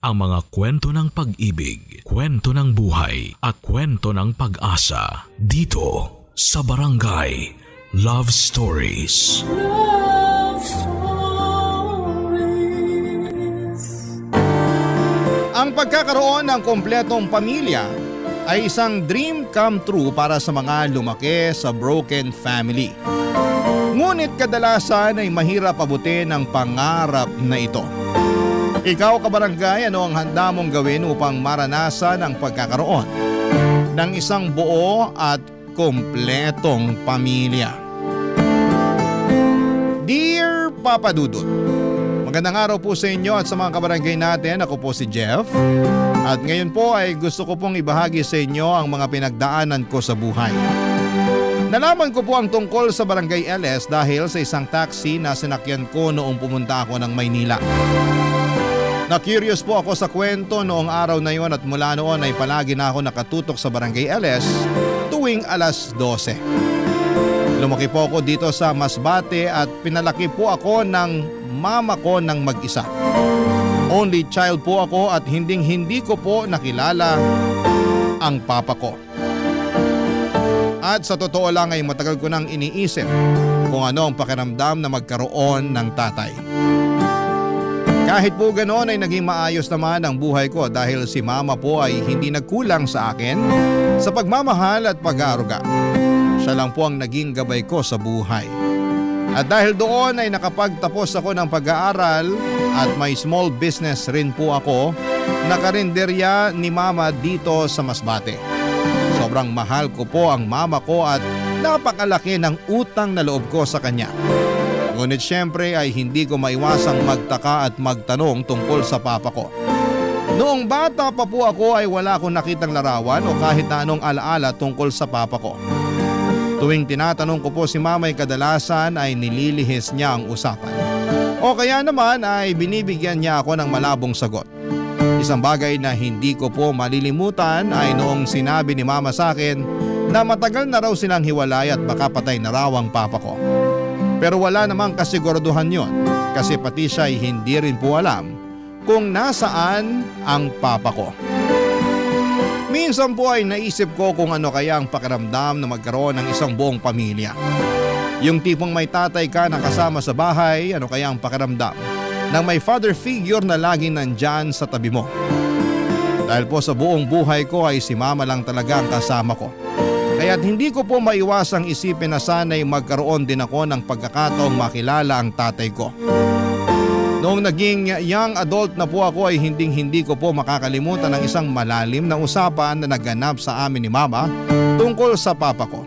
ang mga kwento ng pag-ibig, kwento ng buhay at kwento ng pag-asa dito sa Barangay Love Stories. Love Stories. Ang pagkakaroon ng kompletong pamilya ay isang dream come true para sa mga lumaki sa broken family. Ngunit kadalasan ay mahirap abutin ang pangarap na ito. Ikaw kabarangay, ano ang handa mong gawin upang maranasan ang pagkakaroon ng isang buo at kompletong pamilya? Dear Papa Dudut, magandang araw po sa inyo at sa mga kabarangay natin. Ako po si Jeff at ngayon po ay gusto ko pong ibahagi sa inyo ang mga pinagdaanan ko sa buhay. Nalaman ko po ang tungkol sa Barangay LS dahil sa isang taxi na sinakyan ko noong pumunta ako ng Maynila. Na-curious po ako sa kwento noong araw na yon at mula noon ay palagi na ako nakatutok sa Barangay LS tuwing alas 12. Lumaki po ako dito sa Masbate at pinalaki po ako ng mama ko ng mag-isa. Only child po ako at hindi ko po nakilala ang papa ko. At sa totoo lang ay matagal ko nang iniisip kung ano ang pakiramdam na magkaroon ng tatay. Kahit po ganoon ay naging maayos naman ang buhay ko dahil si mama po ay hindi nagkulang sa akin sa pagmamahal at pag-aaruga. Siya lang po ang naging gabay ko sa buhay. At dahil doon ay nakapagtapos ako ng pag-aaral at may small business rin po ako na karinderya ni mama dito sa Masbate. Sobrang mahal ko po ang mama ko at napakalaki ng utang na loob ko sa kanya. Ngunit syempre ay hindi ko maiwasang magtaka at magtanong tungkol sa papa ko. Noong bata pa po ako ay wala akong nakitang larawan o kahit na anong alaala tungkol sa papa ko. Tuwing tinatanong ko po si mama ay kadalasan ay nililihis niya ang usapan. O kaya naman ay binibigyan niya ako ng malabong sagot. Isang bagay na hindi ko po malilimutan ay noong sinabi ni mama sa akin na matagal na raw silang hiwalay at baka patay na raw ang papa ko. Pero wala namang kasiguraduhan yon kasi pati siya ay hindi rin po alam kung nasaan ang papa ko. Minsan po ay naisip ko kung ano kaya ang pakiramdam na magkaroon ng isang buong pamilya. Yung tipong may tatay ka na kasama sa bahay, ano kaya ang pakiramdam nang may father figure na laging nandyan sa tabi mo. Dahil po sa buong buhay ko ay si mama lang talaga ang kasama ko. Kaya't hindi ko po maiwasang isipin na sana'y magkaroon din ako ng pagkakataong makilala ang tatay ko. Noong naging young adult na po ako ay hindi ko po makakalimutan ang isang malalim na usapan na naganap sa amin ni mama tungkol sa papa ko.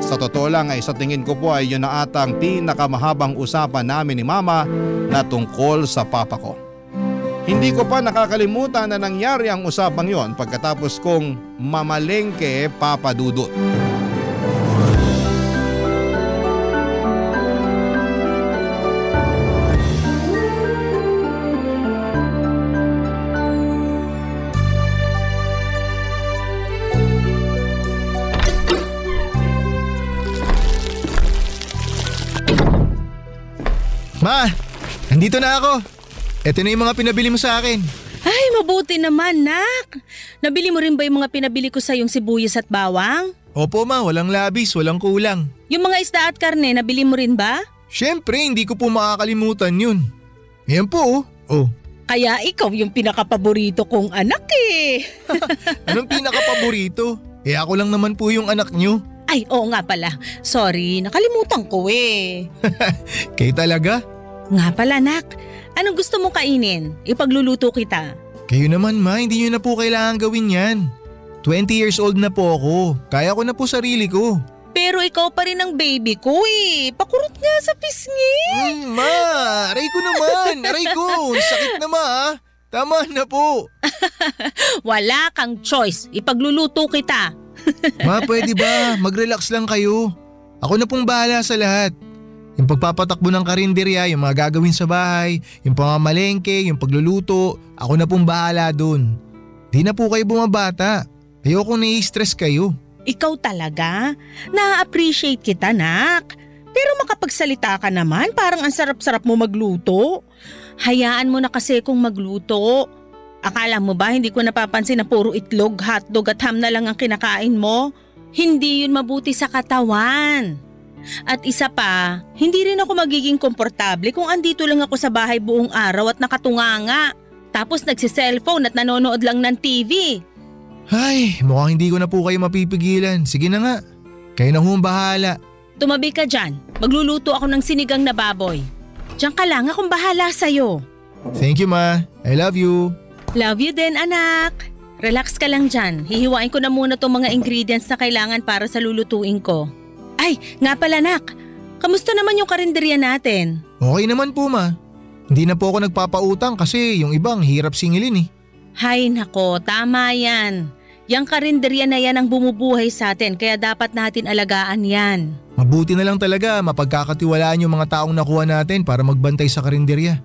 Sa totoo lang ay sa tingin ko po ay yun na ata ang pinakamahabang usapan namin ni mama na tungkol sa papa ko. Hindi ko pa nakakalimutan na nangyari ang usapang yon pagkatapos kong mamalengke, Papa Dudut. Ma, nandito na ako. Ito na yung mga pinabili mo sa akin. Ay, mabuti naman, nak. Nabili mo rin ba yung mga pinabili ko sa yung sibuyas at bawang? Opo ma, walang labis, walang kulang. Yung mga isda at karne, nabili mo rin ba? Siyempre, hindi ko po makakalimutan yun. Ayan po, oh. Kaya ikaw yung pinakapaborito kong anak eh. Anong pinakapaborito? Eh ako lang naman po yung anak nyo. Ay, oo nga pala. Sorry, nakalimutan ko eh. Kayo talaga? Nga pala, nak. Anong gusto mong kainin? Ipagluluto kita. Kayo naman ma, hindi nyo na po kailangan gawin yan. 20 years old na po ako. Kaya ko na po sarili ko. Pero ikaw pa rin ang baby ko eh. Pakurot nga sa pisngi. Ma, aray ko naman. Aray ko. Sakit na ma. Tama na po. Wala kang choice. Ipagluluto kita. Ma, pwede ba? Mag-relax lang kayo. Ako na pong bahala sa lahat. Yung pagpapatakbo ng karinderya, yung mga gagawin sa bahay, yung pamamalengke, yung pagluluto, ako na pong bahala dun. Di na po kayo bumabata. Ayoko nai-stress kayo. Ikaw talaga? Na-appreciate kita, nak. Pero makapagsalita ka naman, parang ang sarap-sarap mo magluto. Hayaan mo na kasi kung magluto. Akala mo ba hindi ko napapansin na puro itlog, hotdog at ham na lang ang kinakain mo? Hindi yun mabuti sa katawan. At isa pa, hindi rin ako magiging komportable kung andito lang ako sa bahay buong araw at nakatunganga. Tapos nagsiselfone at nanonood lang ng TV. Ay, mukhang hindi ko na po kayo mapipigilan. Sige na nga, kayo na hong bahala. Tumabi ka dyan, magluluto ako ng sinigang na baboy. Diyan ka lang, akong bahala sa'yo. Thank you ma, I love you. Love you din anak. Relax ka lang dyan, hihiwain ko na muna tong mga ingredients na kailangan para sa lulutuin ko. Ay, nga pala nak, kamusta naman yung karinderya natin? Okay naman po ma. Hindi na po ako nagpapautang kasi yung ibang hirap singilin eh. Hay nako, tama yan. Yang karinderya na yan ang bumubuhay sa atin kaya dapat natin alagaan yan. Mabuti na lang talaga mapagkakatiwalaan yung mga taong nakuha natin para magbantay sa karinderya.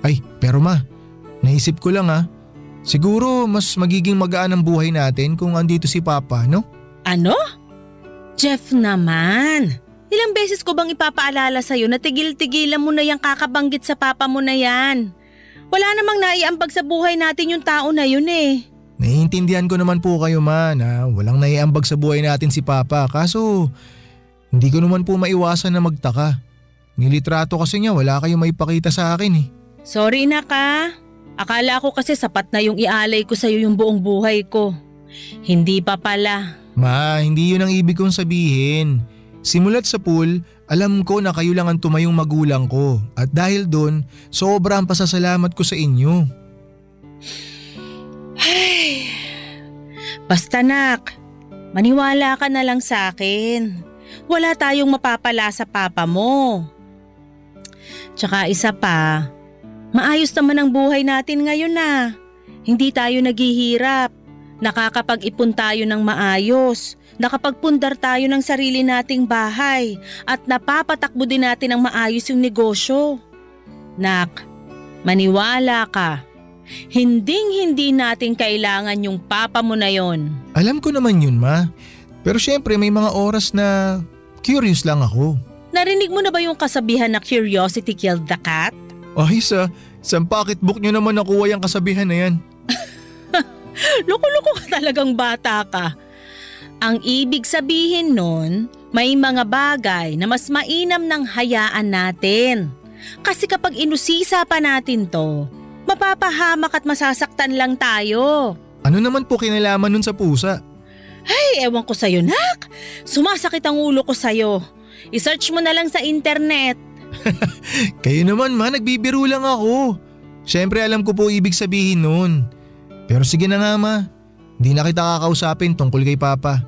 Ay, pero ma, naisip ko lang siguro mas magiging magaan ang buhay natin kung andito si Papa, no? Ano? Jeff naman. Ilang beses ko bang ipapaalala sa'yo na tigil-tigilan mo na yung kakabanggit sa papa mo na yan? Wala namang naiambag sa buhay natin yung tao na yun eh. Naiintindihan ko naman po kayo ma na walang naiambag sa buhay natin si Papa kaso hindi ko naman po maiwasan na magtaka. Nilitrato kasi niya wala kayong maipakita sa akin eh. Sorry na ka. Akala ko kasi sapat na yung ialay ko sa'yo yung buong buhay ko. Hindi pa pala. Ma, hindi yun ang ibig kong sabihin. Simulat sa pool, alam ko na kayo lang ang tumayong magulang ko at dahil doon, sobrang pasasalamat ko sa inyo. Ay, basta nak, maniwala ka na lang sa akin. Wala tayong mapapala sa papa mo. Tsaka isa pa, maayos naman ang buhay natin ngayon na. Hindi tayo naghihirap. Nakakapag-ipon tayo ng maayos, nakapagpundar tayo ng sarili nating bahay at napapatakbo din natin ng maayos yung negosyo. Nak, maniwala ka. Hinding-hindi natin kailangan yung papa mo na yon. Alam ko naman yun ma, pero syempre may mga oras na curious lang ako. Narinig mo na ba yung kasabihan na curiosity killed the cat? Ay sa pocketbook nyo naman nakuha yung kasabihan na yan. Loko-loko ka talagang bata ka. Ang ibig sabihin nun, may mga bagay na mas mainam ng hayaan natin. Kasi kapag inusisa pa natin to, mapapahamak at masasaktan lang tayo. Ano naman po kinalaman nun sa pusa? Ay, ewan ko sa'yo nak. Sumasakit ang ulo ko sa'yo. I-search mo na lang sa internet. Kayo naman ma, nagbibiro lang ako. Siyempre alam ko po ibig sabihin nun. Pero sige na nga ma, hindi na kita kakausapin tungkol kay Papa.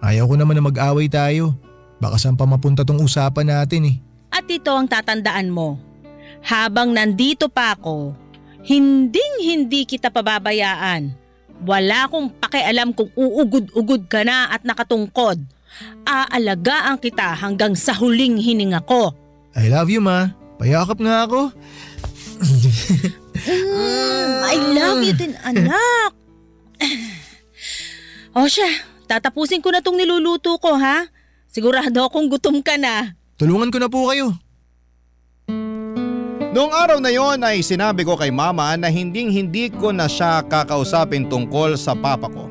Ayaw ko naman na mag-away tayo. Baka saan pa mapunta tong usapan natin eh. At ito ang tatandaan mo. Habang nandito pa ako, hinding-hindi kita pababayaan. Wala akong pakialam kung uugod-ugod ka na at nakatungkod. Aalagaan kita hanggang sa huling hininga ko. I love you ma, payakap nga ako. I love you din anak. O siya, tatapusin ko na tong niluluto ko ha. Sigurado akong gutom ka na. Tulungan ko na po kayo. Noong araw na yon ay sinabi ko kay mama na hindi ko na siya kakausapin tungkol sa papa ko.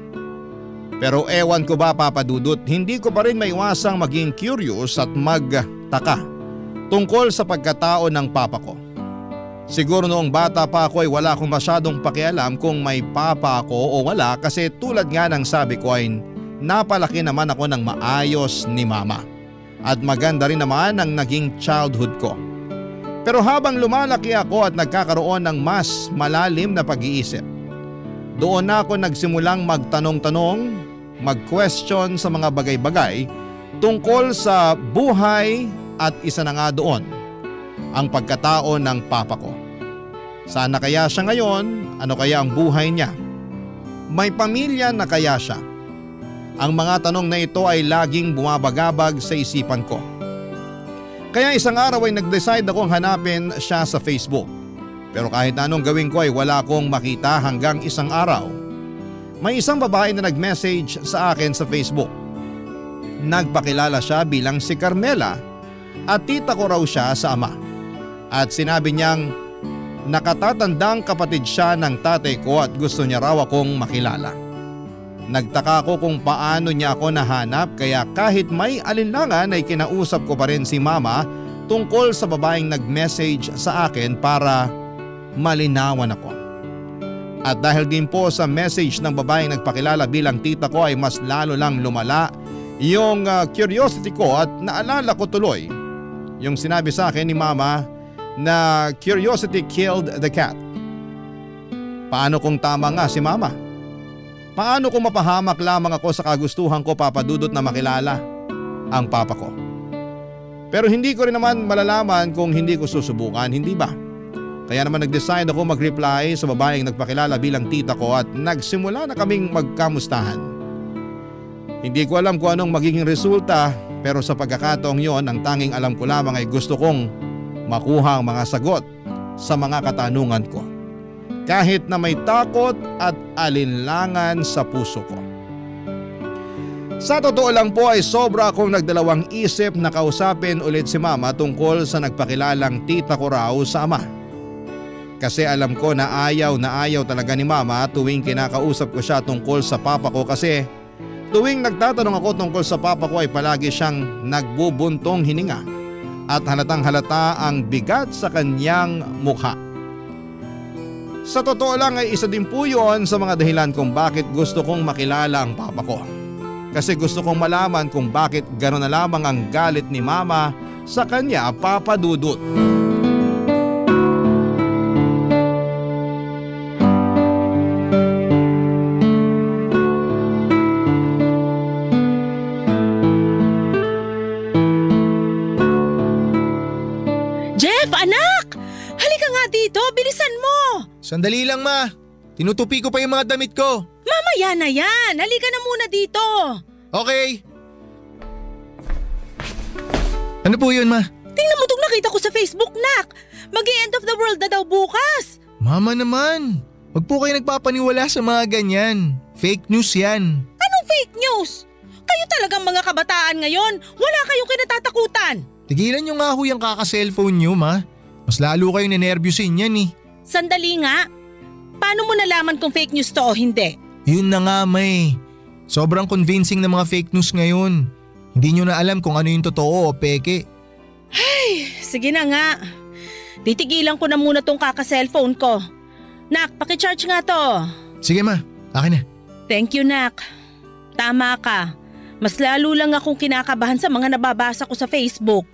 Pero ewan ko ba Papa Dudut, hindi ko pa rin maiwasang maging curious at magtaka tungkol sa pagkatao ng papa ko. Siguro noong bata pa ako ay wala akong masyadong pakialam kung may papa ako o wala kasi tulad nga ng sabi ko ay napalaki naman ako ng maayos ni mama. At maganda rin naman ang naging childhood ko. Pero habang lumalaki ako at nagkakaroon ng mas malalim na pag-iisip, doon na ako nagsimulang magtanong-tanong, mag-question sa mga bagay-bagay tungkol sa buhay at isa na nga doon, ang pagkatao ng papa ko. Sana kaya siya ngayon? Ano kaya ang buhay niya? May pamilya na kaya siya? Ang mga tanong na ito ay laging bumabagabag sa isipan ko. Kaya isang araw ay nag-decide akong hanapin siya sa Facebook. Pero kahit anong gawin ko ay wala akong makita hanggang isang araw. May isang babae na nag-message sa akin sa Facebook. Nagpakilala siya bilang si Carmela at tita ko raw siya sa ama. At sinabi niyang Nakatatandang kapatid siya ng tatay ko at gusto niya raw akong makilala. Nagtaka ko kung paano niya ako nahanap kaya kahit may alinlangan ay kinausap ko pa rin si mama tungkol sa babaeng nag-message sa akin para malinawan ako. At dahil din po sa message ng babaeng nagpakilala bilang tita ko ay mas lalo lang lumala yung curiosity ko at naalala ko tuloy yung sinabi sa akin ni mama na curiosity killed the cat. Paano kung tama nga si mama? Paano kung mapahamak lamang ako sa kagustuhan ko, Papa Dudut, na makilala ang papa ko? Pero hindi ko rin naman malalaman kung hindi ko susubukan, hindi ba? Kaya naman nag-decide ako mag-reply sa babaeng nagpakilala bilang tita ko at nagsimula na kaming magkamustahan. Hindi ko alam kung anong magiging resulta pero sa pagkakataong yon ang tanging alam ko lamang ay gusto kong makuha ang mga sagot sa mga katanungan ko. Kahit na may takot at alinlangan sa puso ko. Sa totoo lang po ay sobra akong nagdalawang isip na kausapin ulit si mama tungkol sa nagpakilalang tita ko raw sa ama. Kasi alam ko na ayaw talaga ni mama tuwing kinakausap ko siya tungkol sa papa ko kasi tuwing nagtatanong ako tungkol sa papa ko ay palagi siyang nagbubuntong hininga at halatang halata ang bigat sa kanyang mukha. Sa totoo lang ay isa din po yun sa mga dahilan kung bakit gusto kong makilala ang papa ko. Kasi gusto kong malaman kung bakit gano'n na lamang ang galit ni mama sa kanya, Papa Dudut. Jeff, anak! Halika nga dito, bilisan mo! Sandali lang, ma. Tinutupi ko pa yung mga damit ko. Mamaya na yan, halika na muna dito. Okay. Ano po yun, ma? Tingnan mo itong nakita ko sa Facebook, nak. Mag-end of the world na daw bukas. Mama naman, wag po kayo nagpapaniwala sa mga ganyan. Fake news yan. Anong fake news? Kayo talagang mga kabataan ngayon, wala kayong kinatatakutan. Tigilan nyo nga ho yung kaka-cellphone nyo, ma. Mas lalo kayong nenervyusin yan eh. Sandali nga. Paano mo nalaman kung fake news to o hindi? Yun na nga, may. Sobrang convincing ng mga fake news ngayon. Hindi nyo na alam kung ano yung totoo o peke. Ay, sige na nga. Titigilan ko na muna tong kaka-cellphone ko. Nak, pakicharge nga to. Sige ma, akin na. Thank you, Nak. Tama ka. Mas lalo lang akong kinakabahan sa mga nababasa ko sa Facebook.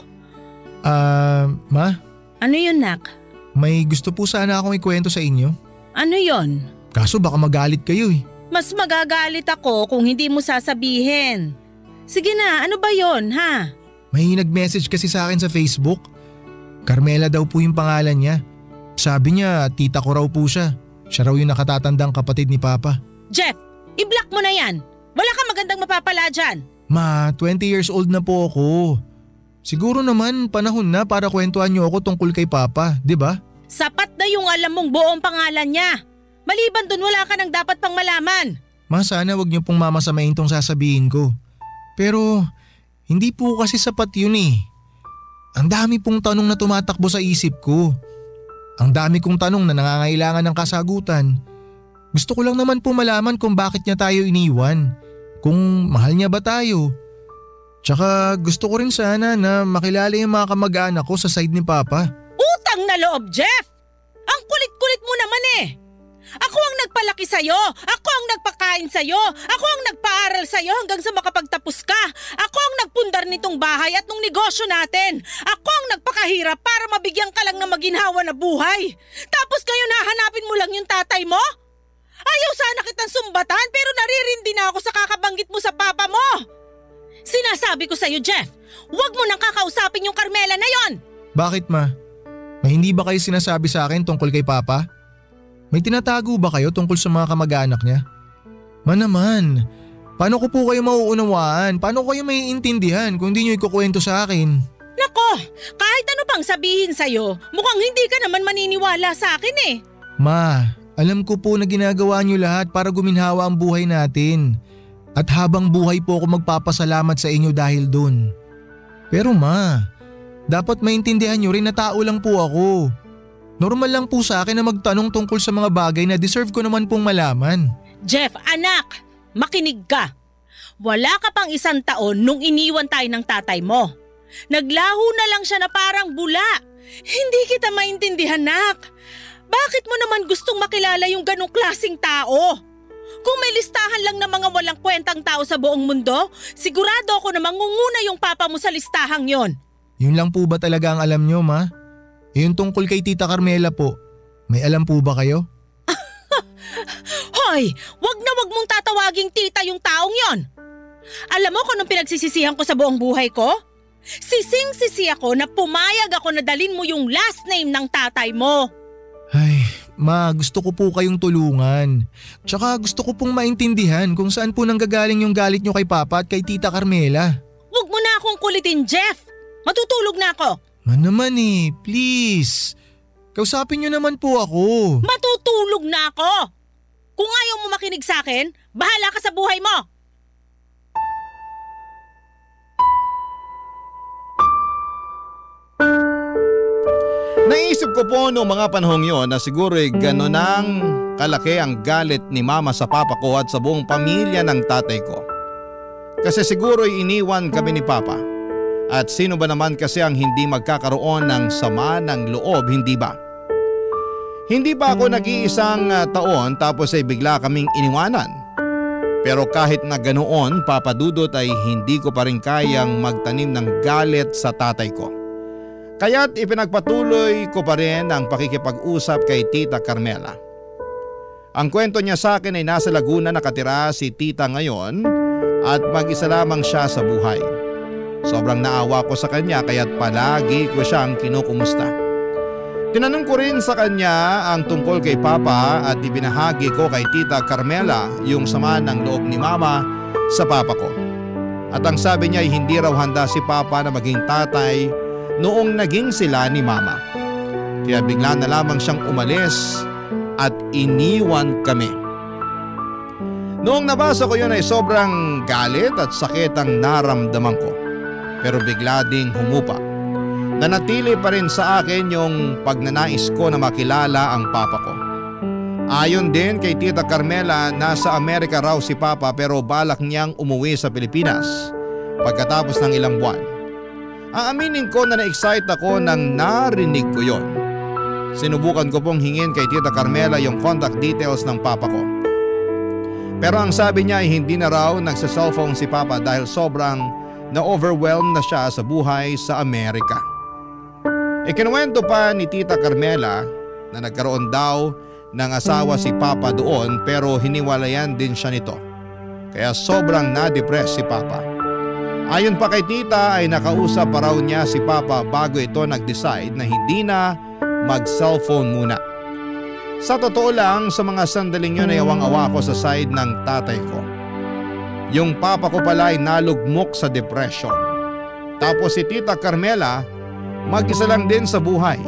Ma? Ano yun, Nak? May gusto po sana akong ikwento sa inyo. Ano yon? Kaso baka magalit kayo eh. Mas magagalit ako kung hindi mo sasabihin. Sige na, ano ba yon, ha? May nag-message kasi sa akin sa Facebook. Carmela daw po yung pangalan niya. Sabi niya, tita ko raw po siya. Siya raw yung nakatatandang kapatid ni Papa. Jeff, i-block mo na yan. Wala kang magandang mapapala dyan. Ma, 20 years old na po ako. Siguro naman panahon na para kwentuhan niyo ako tungkol kay Papa, di ba? Sapat na yung alam mong buong pangalan niya. Maliban dun wala ka nang dapat pang malaman. Ma, sana wag niyo pong mamasamain tong sasabihin ko. Pero hindi po kasi sapat yun eh. Ang dami pong tanong na tumatakbo sa isip ko. Ang dami kong tanong na nangangailangan ng kasagutan. Gusto ko lang naman po malaman kung bakit niya tayo iniwan. Kung mahal niya ba tayo. Tsaka gusto ko rin sana na makilala yung mga kamag-anak ko sa side ni Papa. Utang na loob, Jeff! Ang kulit-kulit mo naman eh! Ako ang nagpalaki sa'yo! Ako ang nagpakain sa'yo! Ako ang nagpaaral sa'yo hanggang sa makapagtapos ka! Ako ang nagpundar nitong bahay at nung negosyo natin! Ako ang nagpakahirap para mabigyan ka lang ng maginhawa na buhay! Tapos ngayon hahanapin mo lang yung tatay mo? Ayaw sana kitang sumbatan pero naririndi na ako sa kakabanggit mo sa papa mo! Sinasabi ko sa'yo, Jeff, huwag mo nang kakausapin yung Carmela na yon. Bakit ma? May hindi ba kayo sinasabi sa akin tungkol kay Papa? May tinatago ba kayo tungkol sa mga kamag-anak niya? Ma naman, paano ko po kayo mauunawaan? Paano ko kayo maiintindihan kung hindi nyo ikukwento sa akin? Nako, kahit ano pang sabihin sa'yo, mukhang hindi ka naman maniniwala sa akin eh. Ma, alam ko po na ginagawa nyo lahat para guminhawa ang buhay natin. At habang buhay po ako magpapasalamat sa inyo dahil dun. Pero ma, dapat maintindihan nyo rin na tao lang po ako. Normal lang po sa akin na magtanong tungkol sa mga bagay na deserve ko naman pong malaman. Jeff, anak, makinig ka. Wala ka pang 1 taon nung iniwan tayo ng tatay mo. Naglaho na lang siya na parang bula. Hindi kita maintindihan, nak. Bakit mo naman gustong makilala yung ganong klaseng tao? Kung may listahan lang ng mga walang kwentang tao sa buong mundo, sigurado ako na mangunguna yung papa mo sa listahang yon. Yun lang po ba talaga ang alam nyo, ma? Yung tungkol kay Tita Carmela po, may alam po ba kayo? Hoy, wag na wag mong tatawaging tita yung taong yon. Alam mo kung anong pinagsisisihan ko sa buong buhay ko? Sising-sisi ako na pumayag ako na dalin mo yung last name ng tatay mo. Ay, ma, gusto ko po kayong tulungan. Tsaka gusto ko pong maintindihan kung saan po nanggagaling yung galit nyo kay Papa at kay Tita Carmela. Huwag mo na akong kulitin, Jeff. Matutulog na ako. Naman please. Kausapin nyo naman po ako. Matutulog na ako. Kung ayaw mo makinig sa akin, bahala ka sa buhay mo. Naisip ko po noong mga panahong yon na siguro'y gano'n ang kalaki ang galit ni mama sa papa ko at sa buong pamilya ng tatay ko. Kasi siguro'y iniwan kami ni papa. At sino ba naman kasi ang hindi magkakaroon ng sama ng loob, hindi ba? Hindi pa ako nag-iisang taon tapos ay bigla kaming iniwanan. Pero kahit na ganoon, Papa Dudut, ay hindi ko pa rin kayang magtanim ng galit sa tatay ko. Kaya't ipinagpatuloy ko pa rin ang pakikipag-usap kay Tita Carmela. Ang kwento niya sa akin ay nasa Laguna nakatira si Tita ngayon at mag-isa lamang siya sa buhay. Sobrang naawa ko sa kanya kaya't palagi ko siyang kinukumusta. Tinanong ko rin sa kanya ang tungkol kay Papa at ibinahagi ko kay Tita Carmela yung sama ng loob ni Mama sa Papa ko. At ang sabi niya ay hindi raw handa si Papa na maging tatay noong naging sila ni Mama. Kaya bigla na lamang siyang umalis at iniwan kami. Noong nabasa ko yun ay sobrang galit at sakit ang naramdaman ko. Pero bigla ding humupa. Nanatili pa rin sa akin yung pagnanais ko na makilala ang papa ko. Ayon din kay Tita Carmela, nasa Amerika raw si Papa pero balak niyang umuwi sa Pilipinas pagkatapos ng ilang buwan. Aaminin ko na na-excite ako nang narinig ko yon. Sinubukan ko pong hingin kay Tita Carmela yung contact details ng papa ko. Pero ang sabi niya ay hindi na raw nagsa-cellphone si Papa dahil sobrang na-overwhelmed na siya sa buhay sa Amerika. Ikinuwento pa ni Tita Carmela na nagkaroon daw ng asawa si Papa doon pero hiniwalayan din siya nito. Kaya sobrang na-depress si Papa. Ayon pa kay Tita ay nakausap pa raw niya si Papa bago ito nag-decide na hindi na mag-cellphone muna. Sa totoo lang, sa mga sandaling yun ay awang-awa ko sa side ng tatay ko. Yung papa ko pala ay nalugmok sa depression. Tapos si Tita Carmela, mag-isa lang din sa buhay.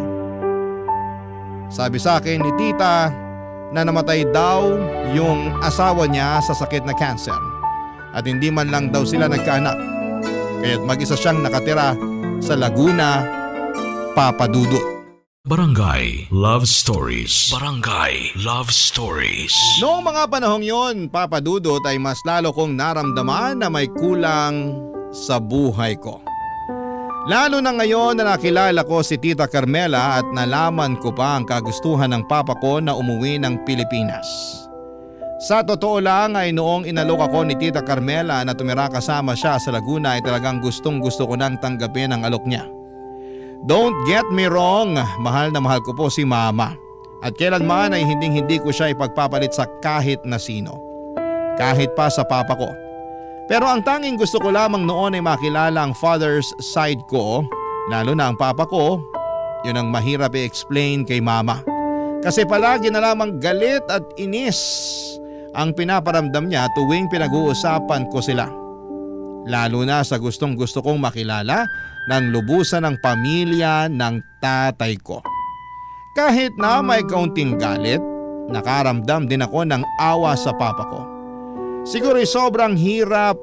Sabi sa akin ni Tita na namatay daw yung asawa niya sa sakit na cancer. At hindi man lang daw sila nagkaanak. Kaya't mag-isa siyang nakatira sa Laguna, Papa Dudut. Barangay Love Stories. Barangay Love Stories. Noong mga panahong yon, Papa Dudut, ay mas lalo kong naramdaman na may kulang sa buhay ko. Lalo na ngayon na nakilala ko si Tita Carmela at nalaman ko pa ang kagustuhan ng papa ko na umuwi ng Pilipinas. Sa totoo lang ay noong inalok ako ni Tita Carmela na tumira kasama siya sa Laguna ay talagang gustong-gusto ko nang tanggapin ang alok niya. Don't get me wrong, mahal na mahal ko po si Mama. At kailanman ay hindi ko siya ipagpapalit sa kahit na sino. Kahit pa sa papa ko. Pero ang tanging gusto ko lamang noon ay makilala ang father's side ko, lalo na ang papa ko. Yun ang mahirap i-explain kay Mama. Kasi palagi na lamang galit at inis ang pinaparamdam niya tuwing pinag-uusapan ko sila. Lalo na sa gustong-gusto kong makilala ng lubusan ng pamilya ng tatay ko. Kahit na may kaunting galit, nakaramdam din ako ng awa sa papa ko. Siguro'y sobrang hirap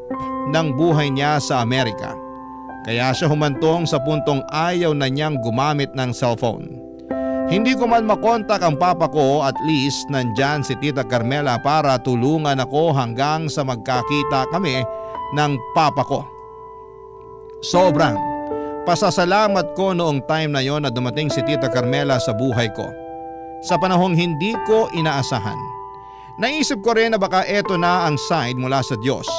ng buhay niya sa Amerika. Kaya siya humantong sa puntong ayaw na niyang gumamit ng cellphone. Hindi ko man makontak ang papa ko, at least nandyan si Tita Carmela para tulungan ako hanggang sa magkakita kami ng papa ko. Sobrang pasasalamat ko noong time na yon na dumating si Tita Carmela sa buhay ko. Sa panahong hindi ko inaasahan. Naisip ko rin na baka eto na ang sign mula sa Diyos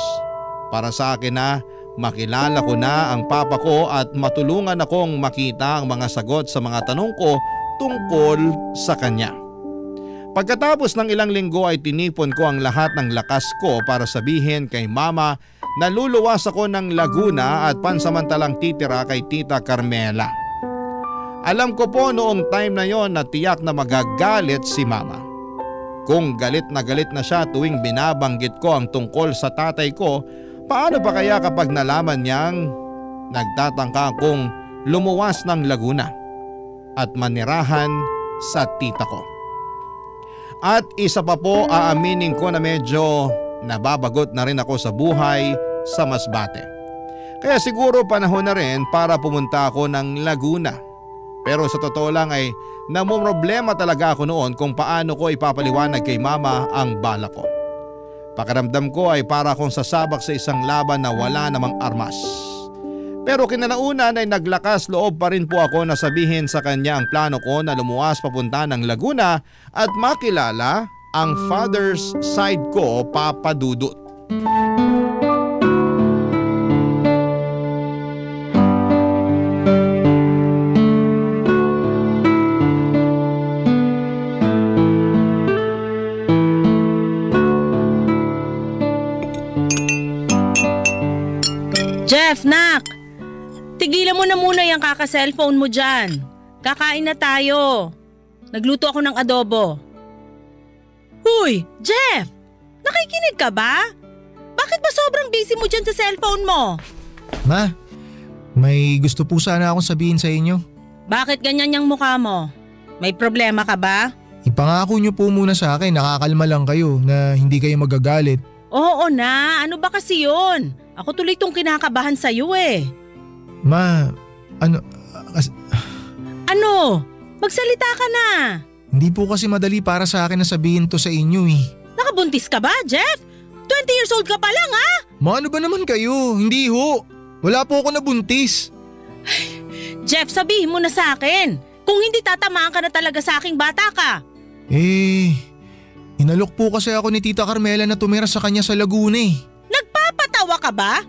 para sa akin na makilala ko na ang papa ko at matulungan akong makita ang mga sagot sa mga tanong ko tungkol sa kanya. Pagkatapos ng ilang linggo ay tinipon ko ang lahat ng lakas ko para sabihin kay mama na luluwas ako ng Laguna at pansamantalang titira kay Tita Carmela. Alam ko po noong time na yon na tiyak na magagalit si mama. Kung galit na siya tuwing binabanggit ko ang tungkol sa tatay ko, paano pa kaya kapag nalaman niyang nagtatangka akong lumuwas ng Laguna at manirahan sa tita ko? At isa pa po, aaminin ko na medyo nababagot na rin ako sa buhay sa Masbate. Kaya siguro panahon na rin para pumunta ako ng Laguna. Pero sa totoo lang ay namumroblema talaga ako noon kung paano ko ipapaliwanag kay mama ang bala ko. Pakiramdam ko ay para akong sasabak sa isang laban na wala namang armas. Pero kinalaunan ay naglakas loob pa rin po ako na sabihin sa kanya ang plano ko na lumuwas papunta ng Laguna at makilala ang father's side ko, Papa Dudut. Jeff, nak! Tigilan mo na muna yung kaka-cellphone mo dyan. Kakain na tayo. Nagluto ako ng adobo. Huy, Jeff! Nakikinig ka ba? Bakit ba sobrang busy mo dyan sa cellphone mo? Ma, may gusto po sana akong sabihin sa inyo. Bakit ganyan yung mukha mo? May problema ka ba? Ipangako niyo po muna sa akin, nakakalma lang kayo na hindi kayo magagalit. Oo na, ano ba kasi yun? Ako tuloy tong kinakabahan sa'yo eh. Ma, ano? Magsalita ka na. Hindi po kasi madali para sa akin na sabihin to sa inyo eh. Nakabuntis ka ba, Jeff? 20 years old ka pa lang ha? Ma, ano ba naman kayo? Hindi ho. Wala po ako nabuntis. Jeff, sabihin mo na sa akin. Kung hindi tatamaan ka na talaga sa aking bata ka. Inalok po kasi ako ni Tita Carmela na tumira sa kanya sa Laguna eh. Nagpapatawa ka ba?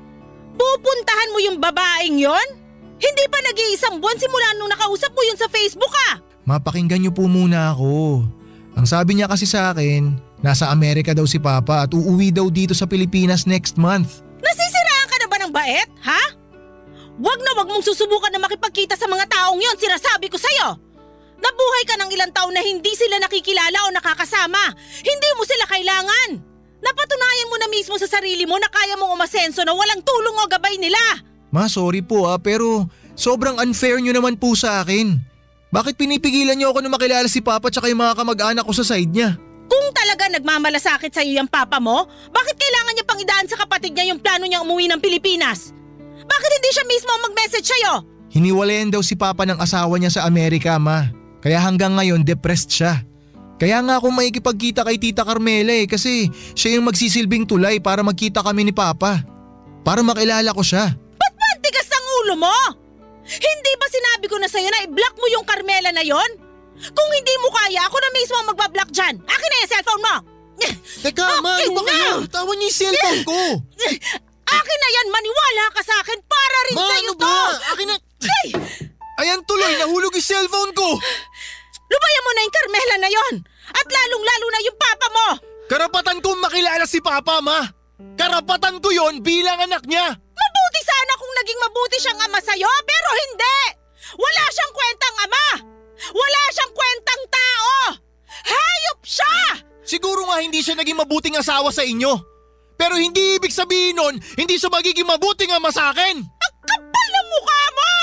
Pupuntahan mo yung babaeng yon? Hindi pa nag-iisang buwan simula nung nakausap mo yun sa Facebook ah! Mapakinggan niyo po muna ako. Ang sabi niya kasi sa akin, nasa Amerika daw si Papa at uuwi daw dito sa Pilipinas next month. Nasisiraan ka na ba ng bait, ha? Wag mong susubukan na makipagkita sa mga taong yon, sinasabi ko sa'yo. Nabuhay ka ng ilang taon na hindi sila nakikilala o nakakasama. Hindi mo sila kailangan. Napatunayan mo na mismo sa sarili mo na kaya mong umasenso na walang tulong o gabay nila. Ma, sorry po pero sobrang unfair niyo naman po sa akin. Bakit pinipigilan niyo ako na makilala si Papa tsaka yung mga kamag-anak ko sa side niya? Kung talaga nagmamalasakit sa'yo yung papa mo, bakit kailangan niya pang idaan sa kapatid niya yung plano niyang umuwi ng Pilipinas? Bakit hindi siya mismo mag-message sa'yo? Hiniwalayan daw si Papa ng asawa niya sa Amerika, Ma. Kaya hanggang ngayon depressed siya. Kaya nga ako makikipagkita kay Tita Carmela kasi siya yung magsisilbing tulay para magkita kami ni Papa. Para makilala ko siya. Ba't ba ang tigas ng ulo mo? Hindi ba sinabi ko na sa'yo na i-block mo yung Carmela na yon? Kung hindi mo kaya, ako na mismo ang magbablock dyan. Akin na yung cellphone mo! Teka, Ma, ano ba kayo? Tawan niyo yung cellphone ko! Akin na yan, maniwala ka sa akin para rin Ma, sa'yo ano to! ba? Akin na... Ayan tuloy, nahulog yung cellphone ko! Lubayan mo na yung Carmela na yon! At lalong-lalo na yung papa mo! Karapatan kong makilala si Papa, Ma! Karapatan ko yon bilang anak niya! Mabuti sana kung naging mabuti siyang ama sa'yo, pero hindi! Wala siyang kwentang ama! Wala siyang kwentang tao! Hayop siya! Siguro nga hindi siya naging mabuting asawa sa inyo. Pero hindi ibig sabihin nun, hindi siya magiging mabuting ama sa akin! Ang kapal ng mukha mo!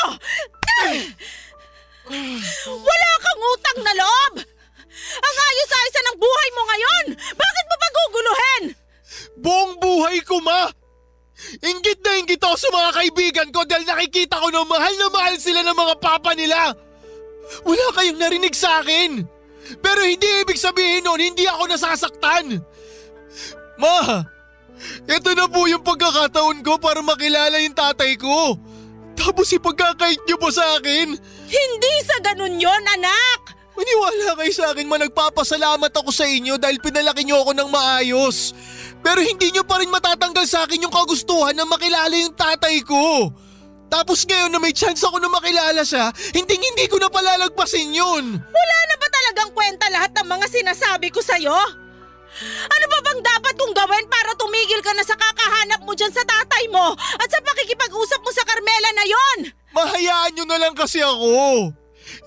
Wala kang utang na loob! Ang ayos-ayos ng buhay mo ngayon! Bakit mo paguguluhin? Buong buhay ko, Ma! Inggit na inggit ako sa mga kaibigan ko dahil nakikita ko na mahal sila ng mga papa nila! Wala kayong narinig sa akin. Pero hindi ibig sabihin nun, hindi ako nasasaktan. Ma, ito na po yung pagkakataon ko para makilala yung tatay ko. Tapos ipagkakait niyo po sa akin. Hindi sa ganun yon, anak! Maniwala kayo sa akin, nagpapasalamat ako sa inyo dahil pinalaki niyo ako ng maayos. Pero hindi niyo pa rin matatanggal sa akin yung kagustuhan na makilala yung tatay ko. Tapos ngayon na may chance ako na makilala siya, hindi ko na palalagpasin yun. Wala na ba talagang kwenta lahat ng mga sinasabi ko sa'yo? Ano ba bang dapat kong gawin para tumigil ka na sa kakahanap mo dyan sa tatay mo at sa pakikipag-usap mo sa Carmela na yon? Mahayaan nyo na lang kasi ako.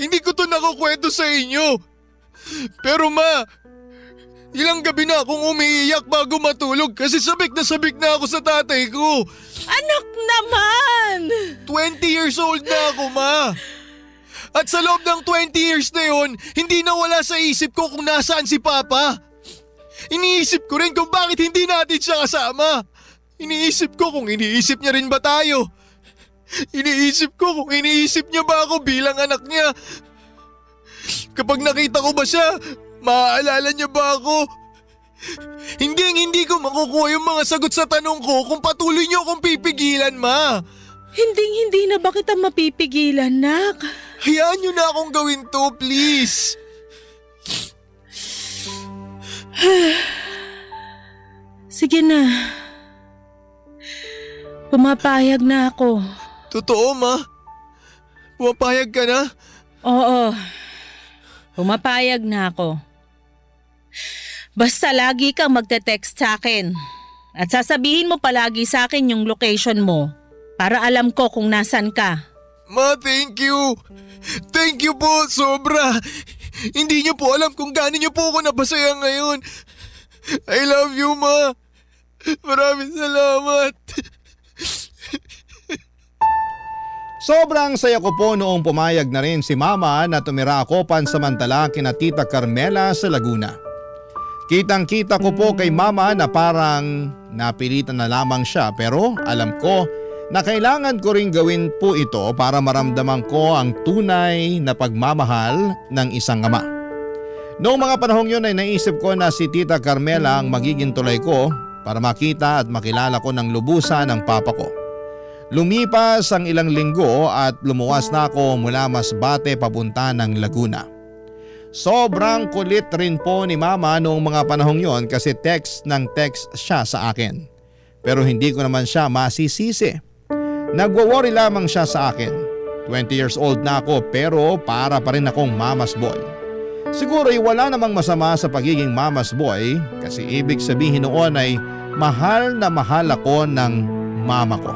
Hindi ko to nakukwento sa inyo. Pero ma, ilang gabi na akong umiiyak bago matulog kasi sabik na ako sa tatay ko. Anak naman! 20 years old na ako, ma. At sa loob ng 20 years na yon, hindi nawala sa isip ko kung nasaan si Papa. Iniisip ko rin kung bakit hindi natin siya kasama. Iniisip ko kung iniisip niya rin ba tayo. Iniisip ko kung iniisip niya ba ako bilang anak niya. Kapag nakita ko ba siya, maaalala niya ba ako? Hindi ko makukuha yung mga sagot sa tanong ko kung patuloy niyo akong pipigilan, ma. Hindi na ba kita mapipigilan, nak? Hayaan niyo na akong gawin to, please. Sige na. Pumapayag na ako. Totoo, ma? Pumapayag ka na? Oo. Pumapayag na ako. Basta lagi kang magte-text sa akin. At sasabihin mo palagi sa akin yung location mo para alam ko kung nasan ka. Ma, thank you. Thank you po, sobra. Hindi niyo po alam kung gaano niyo po ako napasaya ngayon. I love you, ma. Maraming salamat. Sobrang saya ko po noong pumayag na rin si Mama na tumira ako pansamantala kina Tita Carmela sa Laguna. Kitang-kita ko po kay Mama na parang napilitan na lamang siya pero alam ko na kailangan ko ring gawin po ito para maramdaman ko ang tunay na pagmamahal ng isang ama. Noong mga panahong yun ay naisip ko na si Tita Carmela ang magiging tulay ko para makita at makilala ko ng lubusan ng papa ko. Lumipas ang ilang linggo at lumuwas na ako mula Masbate papunta ng Laguna. Sobrang kulit rin po ni Mama noong mga panahong yon kasi text ng text siya sa akin. Pero hindi ko naman siya masisisi. Nagwo-worry lamang siya sa akin. 20 years old na ako pero para pa rin akong mama's boy. Siguro ay wala namang masama sa pagiging mama's boy kasi ibig sabihin noon ay mahal na mahal ako ng mama ko.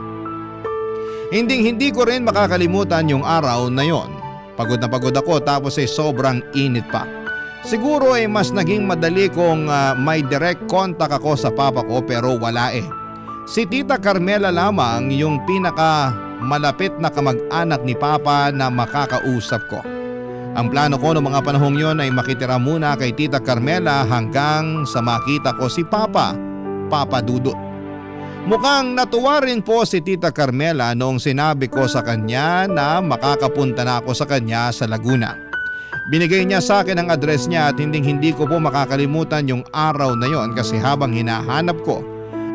Hindi ko rin makakalimutan yung araw na yon. Pagod na pagod ako tapos ay sobrang init pa. Siguro ay mas naging madali kung may direct contact ako sa papa ko pero wala eh. Si Tita Carmela lamang yung pinaka malapit na kamag-anak ni Papa na makakausap ko. Ang plano ko noong mga panahong yon ay makitira muna kay Tita Carmela hanggang sa makita ko si Papa Dudut. Mukhang natuwa rin po si Tita Carmela noong sinabi ko sa kanya na makakapunta na ako sa kanya sa Laguna. Binigay niya sa akin ang address niya at hindi ko po makakalimutan yung araw na yon kasi habang hinahanap ko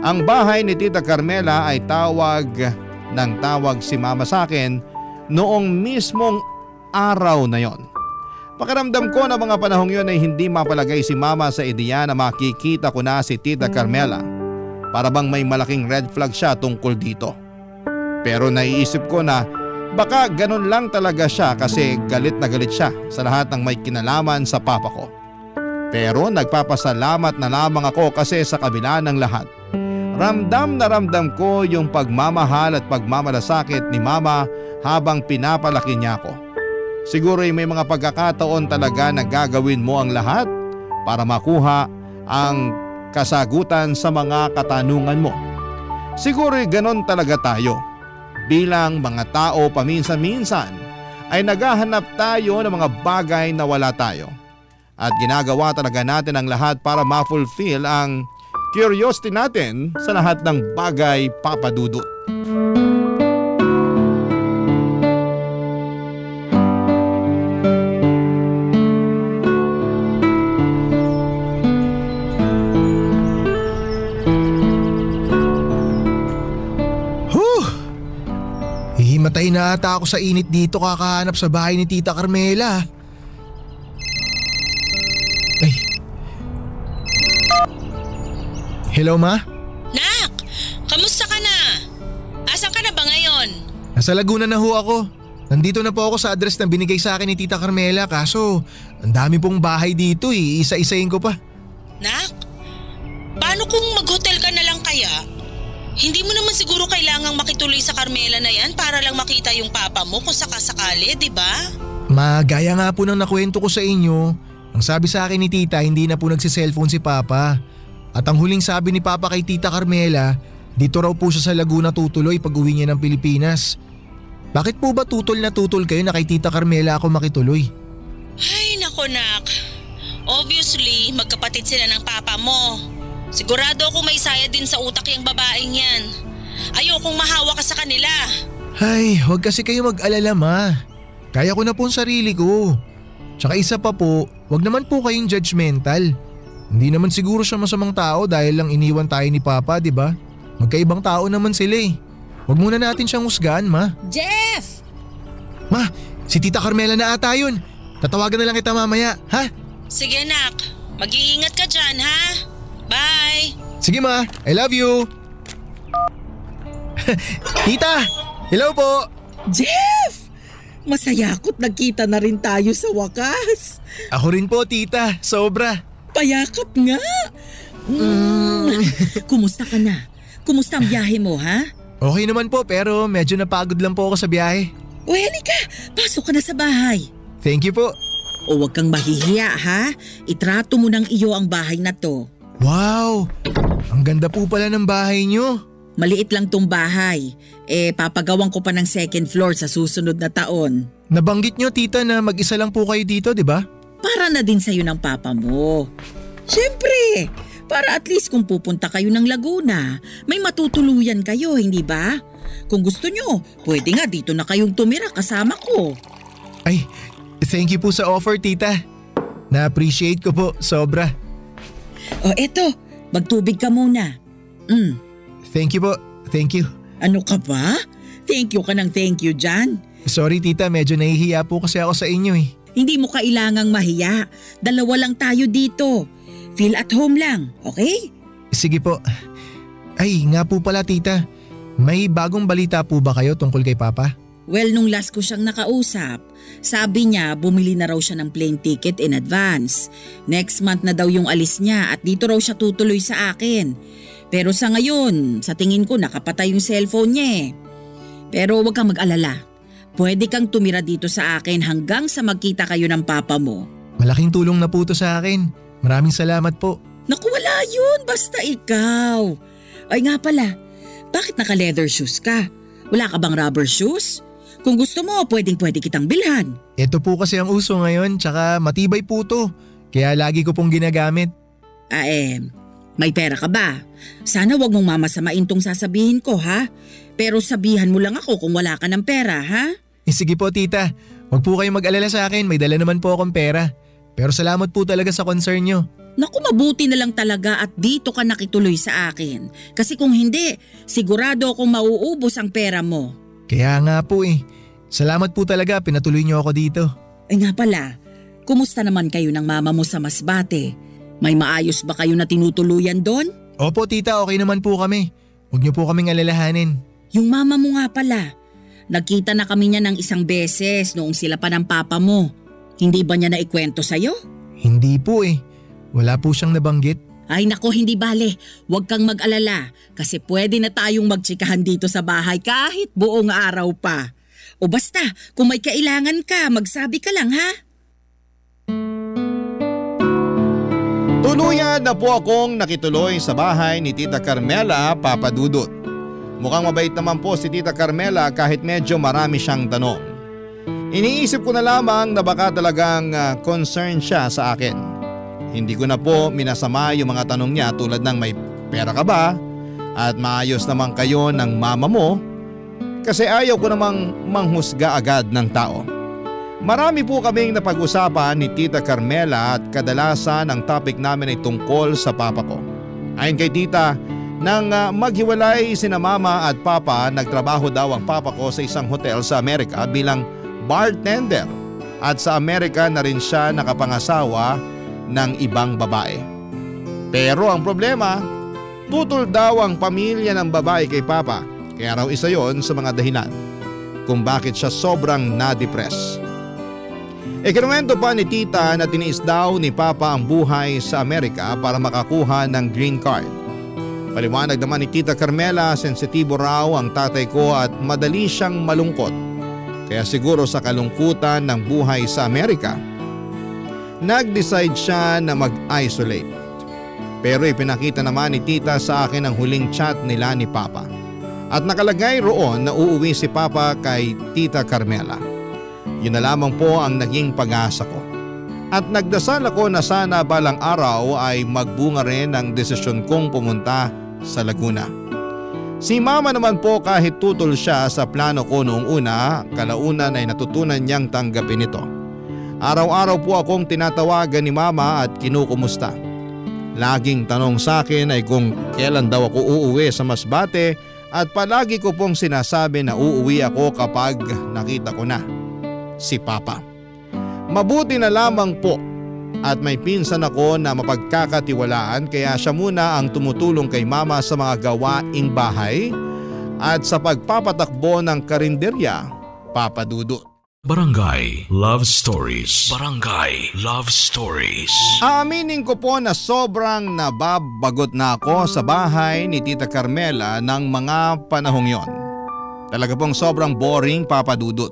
ang bahay ni Tita Carmela ay tawag si Mama sa akin noong mismong araw na yon. Pakiramdam ko na mga panahong yon ay hindi mapalagay si Mama sa ideya na makikita ko na si Tita Carmela. Para bang may malaking red flag siya tungkol dito. Pero naiisip ko na baka ganun lang talaga siya kasi galit na galit siya sa lahat ng may kinalaman sa papa ko. Pero nagpapasalamat na lamang ako kasi sa kabila ng lahat. Ramdam na ramdam ko yung pagmamahal at pagmamalasakit ni Mama habang pinapalaki niya ako. Siguro ay may mga pagkakataon talaga na gagawin mo ang lahat para makuha ang kasagutan sa mga katanungan mo. Siguro ganon talaga tayo. Bilang mga tao paminsan-minsan ay naghahanap tayo ng mga bagay na wala tayo. At ginagawa talaga natin ang lahat para ma-fulfill ang curiosity natin sa lahat ng bagay, Papa Dudut. Patay na ata ako sa init dito kakahanap sa bahay ni Tita Carmela. Ay. Hello, Ma? Nak, kamusta ka na? Asan ka na ba ngayon? Nasa Laguna na ho ako. Nandito na po ako sa address na binigay sa akin ni Tita Carmela, kaso ang dami pong bahay dito eh, isa-isahin ko pa. Nak, paano kung mag-hotel ka na lang kaya? Hindi mo naman siguro kailangang makituloy sa Carmela na yan para lang makita yung papa mo kung sakasakali, di ba? Ma, gaya nga po ng nakwento ko sa inyo, ang sabi sa akin ni Tita hindi na po nagsiselfone si Papa. At ang huling sabi ni Papa kay Tita Carmela, dito raw po siya sa Laguna tutuloy pag uwi niya ng Pilipinas. Bakit po ba tutol na tutol kayo na kay Tita Carmela ako makituloy? Ay nako nak, obviously magkapatid sila ng papa mo. Sigurado ako may saya din sa utak yung babaeng yan. Ayokong mahawa ka sa kanila. Ay, huwag kasi kayo mag-alala, Ma. Kaya ko na po ang sarili ko. Tsaka isa pa po, huwag naman po kayong judgmental. Hindi naman siguro siya masamang tao dahil lang iniwan tayo ni Papa, di ba? Magkaibang tao naman sila eh. Huwag muna natin siyang husgahan, Ma. Jeff! Ma, si Tita Carmela na ata yun. Tatawagan na lang kita mamaya, ha? Sige nak, mag-iingat ka dyan ha. Bye! Sige, Ma. I love you. Tita! Hello po! Jeff! Masaya ako't nagkita na rin tayo sa wakas. Ako rin po, Tita. Sobra. Payakap nga. Kumusta ka na? Kumusta ang biyahe mo, ha? Okay naman po pero medyo napagod lang po ako sa biyahe. O halika, pasok ka na sa bahay. Thank you po. O huwag kang mahihiya, ha? Itrato mo ng iyo ang bahay na to. Wow! Ang ganda po pala ng bahay niyo. Maliit lang tong bahay. Papagawan ko pa ng second floor sa susunod na taon. Nabanggit niyo, Tita, na mag-isa lang po kayo dito, di ba? Para na din sa'yo ng papa mo. Siyempre, para at least kung pupunta kayo ng Laguna, may matutuluyan kayo, hindi ba? Kung gusto nyo, pwede nga dito na kayong tumira kasama ko. Ay, thank you po sa offer, Tita. Na-appreciate ko po, sobra. O eto, magtubig ka muna. Thank you po, thank you. Ano ka ba? Thank you ka ng thank you dyan. Sorry, Tita, medyo nahihiya po kasi ako sa inyo eh. Hindi mo kailangang mahiya. Dalawa lang tayo dito. Feel at home lang, okay? Sige po. Ay, nga po pala, Tita. May bagong balita po ba kayo tungkol kay Papa? Well, nung last ko siyang nakausap, sabi niya bumili na raw siya ng plane ticket in advance. Next month na daw yung alis niya at dito raw siya tutuloy sa akin. Pero sa ngayon, sa tingin ko nakapatay yung cellphone niya eh. Pero huwag kang mag-alala. Pwede kang tumira dito sa akin hanggang sa magkita kayo ng papa mo. Malaking tulong na po to sa akin. Maraming salamat po. Naku, wala yun. Basta ikaw. Ay nga pala, bakit naka-leather shoes ka? Wala ka bang rubber shoes? Kung gusto mo, pwede kitang bilhan. Ito po kasi ang uso ngayon, tsaka matibay po to. Kaya lagi ko pong ginagamit. May pera ka ba? Sana wag mong mamasamain tong sasabihin ko, ha? Pero sabihan mo lang ako kung wala ka ng pera, ha? Sige po, Tita. Huwag po kayong mag-alala sa akin, may dala naman po akong pera. Pero salamat po talaga sa concern nyo. Naku, mabuti na lang talaga at dito ka nakituloy sa akin. Kasi kung hindi, sigurado akong mauubos ang pera mo. Kaya nga po eh. Salamat po talaga, pinatuloy nyo ako dito. Ay nga pala, kumusta naman kayo ng mama mo sa Masbate? May maayos ba kayo na tinutuluyan doon? Opo, Tita, okay naman po kami. Huwag nyo po kaming alalahanin. Yung mama mo nga pala, nagkita na kami niya ng isang beses noong sila pa ng papa mo. Hindi ba niya naikwento sa'yo? Hindi po eh. Wala po siyang nabanggit. Ay nako, hindi bale. Huwag kang mag-alala kasi pwede na tayong magtsikahan dito sa bahay kahit buong araw pa. O basta, kung may kailangan ka, magsabi ka lang ha? Tuluyan na po akong nakituloy sa bahay ni Tita Carmela, Papa Dudut. Mukhang mabait naman po si Tita Carmela kahit medyo marami siyang tanong. Iniisip ko na lamang na baka talagang concerned siya sa akin. Hindi ko na po minasama yung mga tanong niya tulad ng may pera ka ba at maayos naman kayo ng mama mo kasi ayaw ko namang manghusga agad ng tao. Marami po kaming napag-usapan ni Tita Carmela at kadalasan ang topic namin ay tungkol sa papa ko. Ayon kay Tita, Nang maghiwalay sina mama at papa, nagtrabaho daw ang papa ko sa isang hotel sa Amerika bilang bartender at sa Amerika na rin siya nakapangasawa ng ibang babae. Pero ang problema, tutol daw ang pamilya ng babae kay papa, kaya raw isa yon sa mga dahilan kung bakit siya sobrang na-depress. Ikinuwento pa ni tita na tiniis daw ni papa ang buhay sa Amerika para makakuha ng green card. Paliwanag naman ni Tita Carmela, sensitibo raw ang tatay ko at madali siyang malungkot. Kaya siguro sa kalungkutan ng buhay sa Amerika, nag-decide siya na mag-isolate. Pero ipinakita naman ni tita sa akin ang huling chat nila ni papa. At nakalagay roon na uuwi si papa kay Tita Carmela. Yun na lamang po ang naging pag-asa ko. At nagdasal ako na sana balang araw ay magbunga rin ang desisyon kong pumunta sa Laguna. Si mama naman po kahit tutol siya sa plano ko noong una, kalaunan ay natutunan niyang tanggapin ito. Araw-araw po akong tinatawagan ni mama at kinukumusta. Laging tanong sa akin ay kung kailan daw ako uuwi sa Masbate at palagi ko pong sinasabi na uuwi ako kapag nakita ko na si papa. Mabuti na lamang po at may pinsan ako na mapagkakatiwalaan kaya siya muna ang tumutulong kay mama sa mga gawaing bahay at sa pagpapatakbo ng karinderya, Papa Dudut. Barangay Love Stories. Barangay Love Stories. Aaminin ko po na sobrang nababagot na ako sa bahay ni Tita Carmela ng mga panahong yon. Talaga pong sobrang boring, Papa Dudut.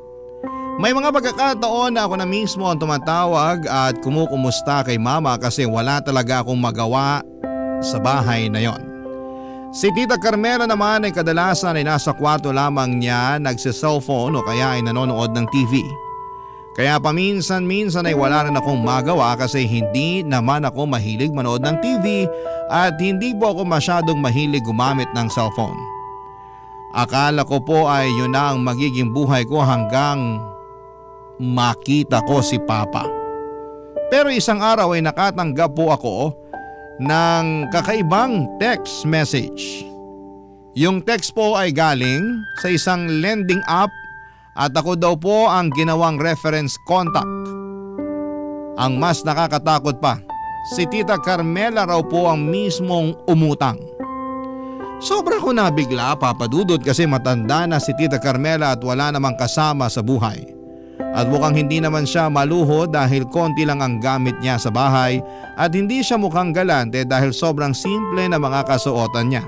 May mga pagkakataon na ako na mismo ang tumatawag at kumukumusta kay mama kasi wala talaga akong magawa sa bahay na yon. Si Tita Carmela naman ay kadalasan ay nasa kwarto lamang niya nagsi-cellphone o kaya ay nanonood ng TV. Kaya paminsan-minsan ay wala rin akong magawa kasi hindi naman ako mahilig manood ng TV at hindi po ako masyadong mahilig gumamit ng cellphone. Akala ko po ay yun na ang magiging buhay ko hanggang makita ko si Papa. Pero isang araw ay nakatanggap po ako ng kakaibang text message. Yung text po ay galing sa isang lending app at ako daw po ang ginawang reference contact. Ang mas nakakatakot pa, si Tita Carmela raw po ang mismong umutang. Sobra ko nabigla, Papa Dudut, kasi matanda na si Tita Carmela at wala namang kasama sa buhay. At mukhang hindi naman siya maluho dahil konti lang ang gamit niya sa bahay at hindi siya mukhang galante dahil sobrang simple na mga kasuotan niya.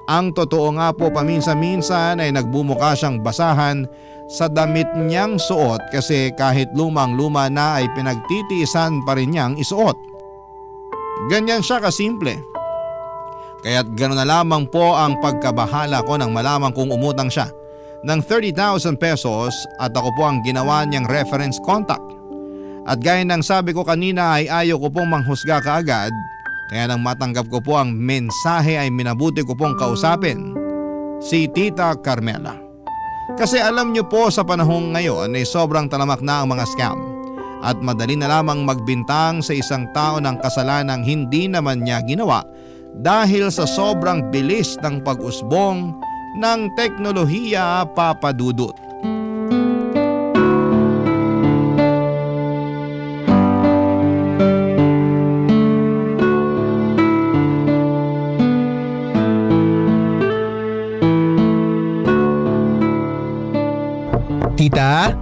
Ang totoo nga po paminsan-minsan ay nagbumuka siyang basahan sa damit niyang suot kasi kahit lumang-luma na ay pinagtitiisan pa rin niyang isuot. Ganyan siya kasimple. Kaya't gano'n na lamang po ang pagkabahala ko nang malaman kong umutang siya ng 30,000 pesos at ako po ang ginawa niyang reference contact. At gaya ng sabi ko kanina ay ayaw ko pong manghusga kaagad, kaya nang matanggap ko po ang mensahe ay minabuti ko pong kausapin si Tita Carmela. Kasi alam niyo po sa panahong ngayon ay sobrang talamak na ang mga scam at madali na lamang magbintang sa isang tao ng kasalanang hindi naman niya ginawa dahil sa sobrang bilis ng pag-usbong ng teknolohiya, Papa Dudut. Tita?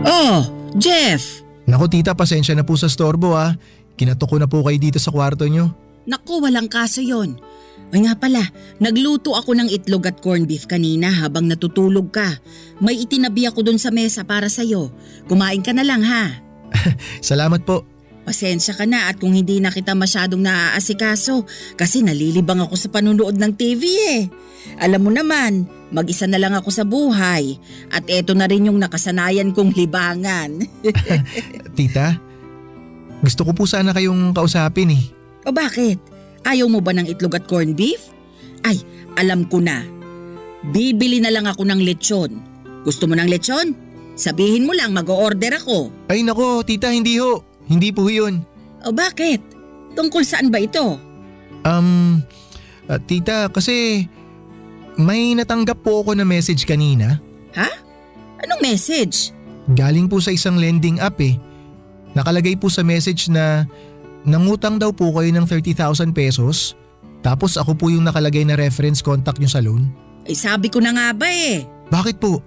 Oh, Jeff! Naku tita, pasensya na po sa storbo ah. Kinatok ko na po kayo dito sa kwarto nyo. Naku, walang kaso yon. Ay nga pala, nagluto ako ng itlog at corned beef kanina habang natutulog ka. May itinabi ako dun sa mesa para sa'yo. Kumain ka na lang ha. Salamat po. Pasensya ka na at kung hindi na kita masyadong naaasikaso kasi nalilibang ako sa panunood ng TV eh. Alam mo naman, mag-isa na lang ako sa buhay at eto na rin yung nakasanayan kong libangan. Tita, gusto ko po sana kayong kausapin eh. O bakit? Ayaw mo ba ng itlog at corned beef? Ay, alam ko na. Bibili na lang ako ng lechon. Gusto mo ng lechon? Sabihin mo lang mag-o-order ako. Ay nako, tita, hindi ho. Hindi po yun. O bakit? Tungkol saan ba ito? Tita, kasi may natanggap po ako na message kanina. Ha? Anong message? Galing po sa isang lending app eh. Nakalagay po sa message na nangutang daw po kayo ng 30,000 pesos. Tapos ako po yung nakalagay na reference contact nyo sa loan. Eh sabi ko na nga ba eh. Bakit po?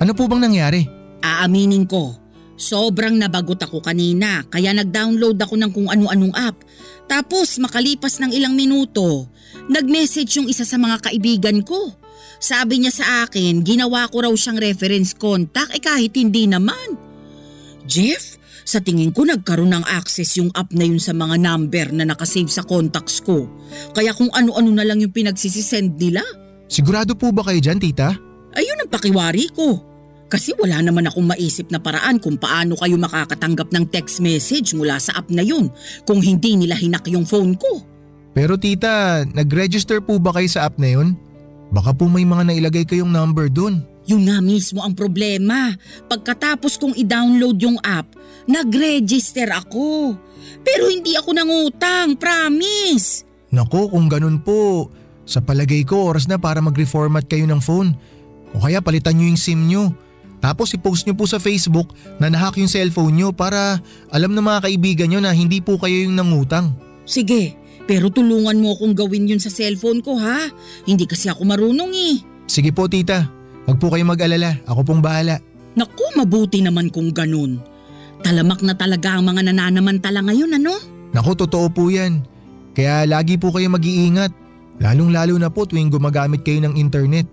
Ano po bang nangyari? Aaminin ko, sobrang nabagot ako kanina kaya nag-download ako ng kung ano-anong app. Tapos makalipas ng ilang minuto, nag-message yung isa sa mga kaibigan ko. Sabi niya sa akin, ginawa ko raw siyang reference contact kahit hindi naman. Jeff, sa tingin ko nagkaroon ng access yung app na yun sa mga number na nakasave sa contacts ko. Kaya kung ano-ano na lang yung pinagsisisend nila. Sigurado po ba kayo dyan, tita? Ayun ang pakiwari ko. Kasi wala naman akong maisip na paraan kung paano kayo makakatanggap ng text message mula sa app na yun kung hindi nila hinak yung phone ko. Pero tita, nag-register po ba kayo sa app na yun? Baka po may mga nailagay kayong number dun. Yun nga mismo ang problema. Pagkatapos kong i-download yung app, nag-register ako. Pero hindi ako nangutang, promise. Nako, kung ganun po, sa palagay ko oras na para mag-reformat kayo ng phone. O kaya palitan nyo yung SIM nyo. Tapos i-post nyo po sa Facebook na nahack yung cellphone nyo para alam ng mga kaibigan nyo na hindi po kayo yung nangutang. Sige, pero tulungan mo akong gawin yun sa cellphone ko ha. Hindi kasi ako marunong eh. Sige po tita, wag po kayo mag-alala, ako pong bahala. Naku, mabuti naman kung ganun. Talamak na talaga ang mga nananamantala ngayon ano? Naku, totoo po yan. Kaya lagi po kayo mag-iingat. Lalong-lalo na po tuwing gumagamit kayo ng internet.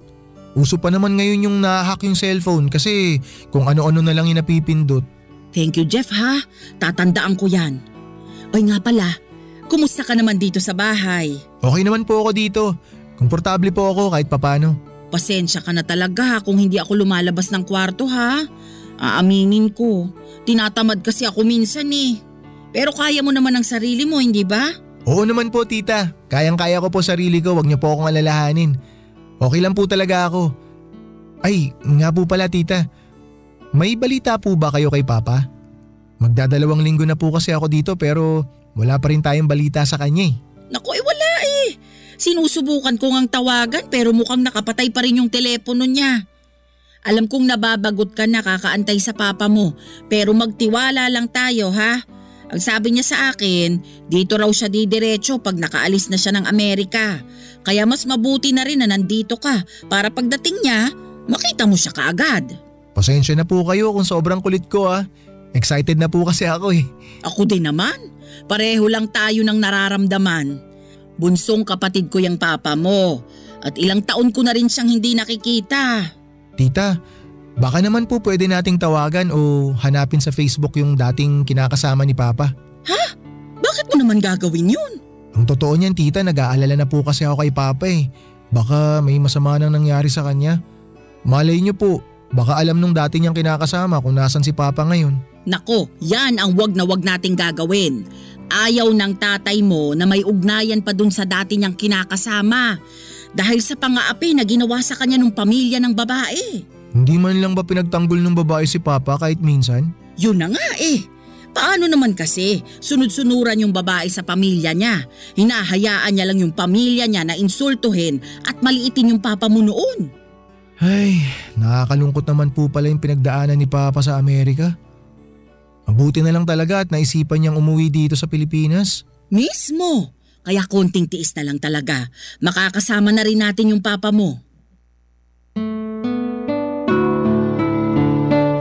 Uso pa naman ngayon yung nahack yung cellphone kasi kung ano-ano na lang yung napipindot. Thank you Jeff ha, tatandaan ko yan. Oy nga pala, kumusta ka naman dito sa bahay? Okay naman po ako dito. Komportable po ako kahit papano. Pasensya ka na talaga kung hindi ako lumalabas ng kwarto ha. Aaminin ko, tinatamad kasi ako minsan eh. Pero kaya mo naman ang sarili mo, hindi ba? Oo naman po tita, kayang-kaya ko po sarili ko, wag niyo po akong alalahanin. Okay lang po talaga ako. Ay, nga po pala tita, may balita po ba kayo kay Papa? Magdadalawang linggo na po kasi ako dito pero wala pa rin tayong balita sa kanya eh. Naku, wala eh. Sinusubukan ko ngang tawagan pero mukhang nakapatay pa rin yung telepono niya. Alam kong nababagot ka na kakaantay sa papa mo pero magtiwala lang tayo ha. Ang sabi niya sa akin, dito raw siya didiretso pag nakaalis na siya ng Amerika. Kaya mas mabuti na rin na nandito ka para pagdating niya, makita mo siya kaagad. Pasensya na po kayo kung sobrang kulit ko ah. Excited na po kasi ako eh. Ako din naman. Pareho lang tayo ng nararamdaman. Bunsong kapatid ko yung papa mo at ilang taon ko na rin siyang hindi nakikita. Tita, baka naman po pwede nating tawagan o hanapin sa Facebook yung dating kinakasama ni Papa. Ha? Bakit mo naman gagawin yun? Ang totoo niyan tita, nag-aalala na po kasi ako kay Papa eh. Baka may masama nang nangyari sa kanya. Malay niyo po, baka alam nung dati niyang kinakasama kung nasan si Papa ngayon. Nako, yan ang wag na wag nating gagawin. Ayaw ng tatay mo na may ugnayan pa dun sa dati niyang kinakasama. Dahil sa pang-aapi na ginawa sa kanya ng pamilya ng babae. Hindi man lang ba pinagtanggol ng babae si Papa kahit minsan? Yun na nga eh. Paano naman kasi sunod-sunuran yung babae sa pamilya niya? Hinahayaan niya lang yung pamilya niya na insultuhin at maliitin yung papa mo noon. Ay, nakakalungkot naman po pala yung pinagdaanan ni Papa sa Amerika. Mabuti na lang talaga at naisipan niyang umuwi dito sa Pilipinas. Mismo! Kaya konting tiis na lang talaga. Makakasama na rin natin yung papa mo.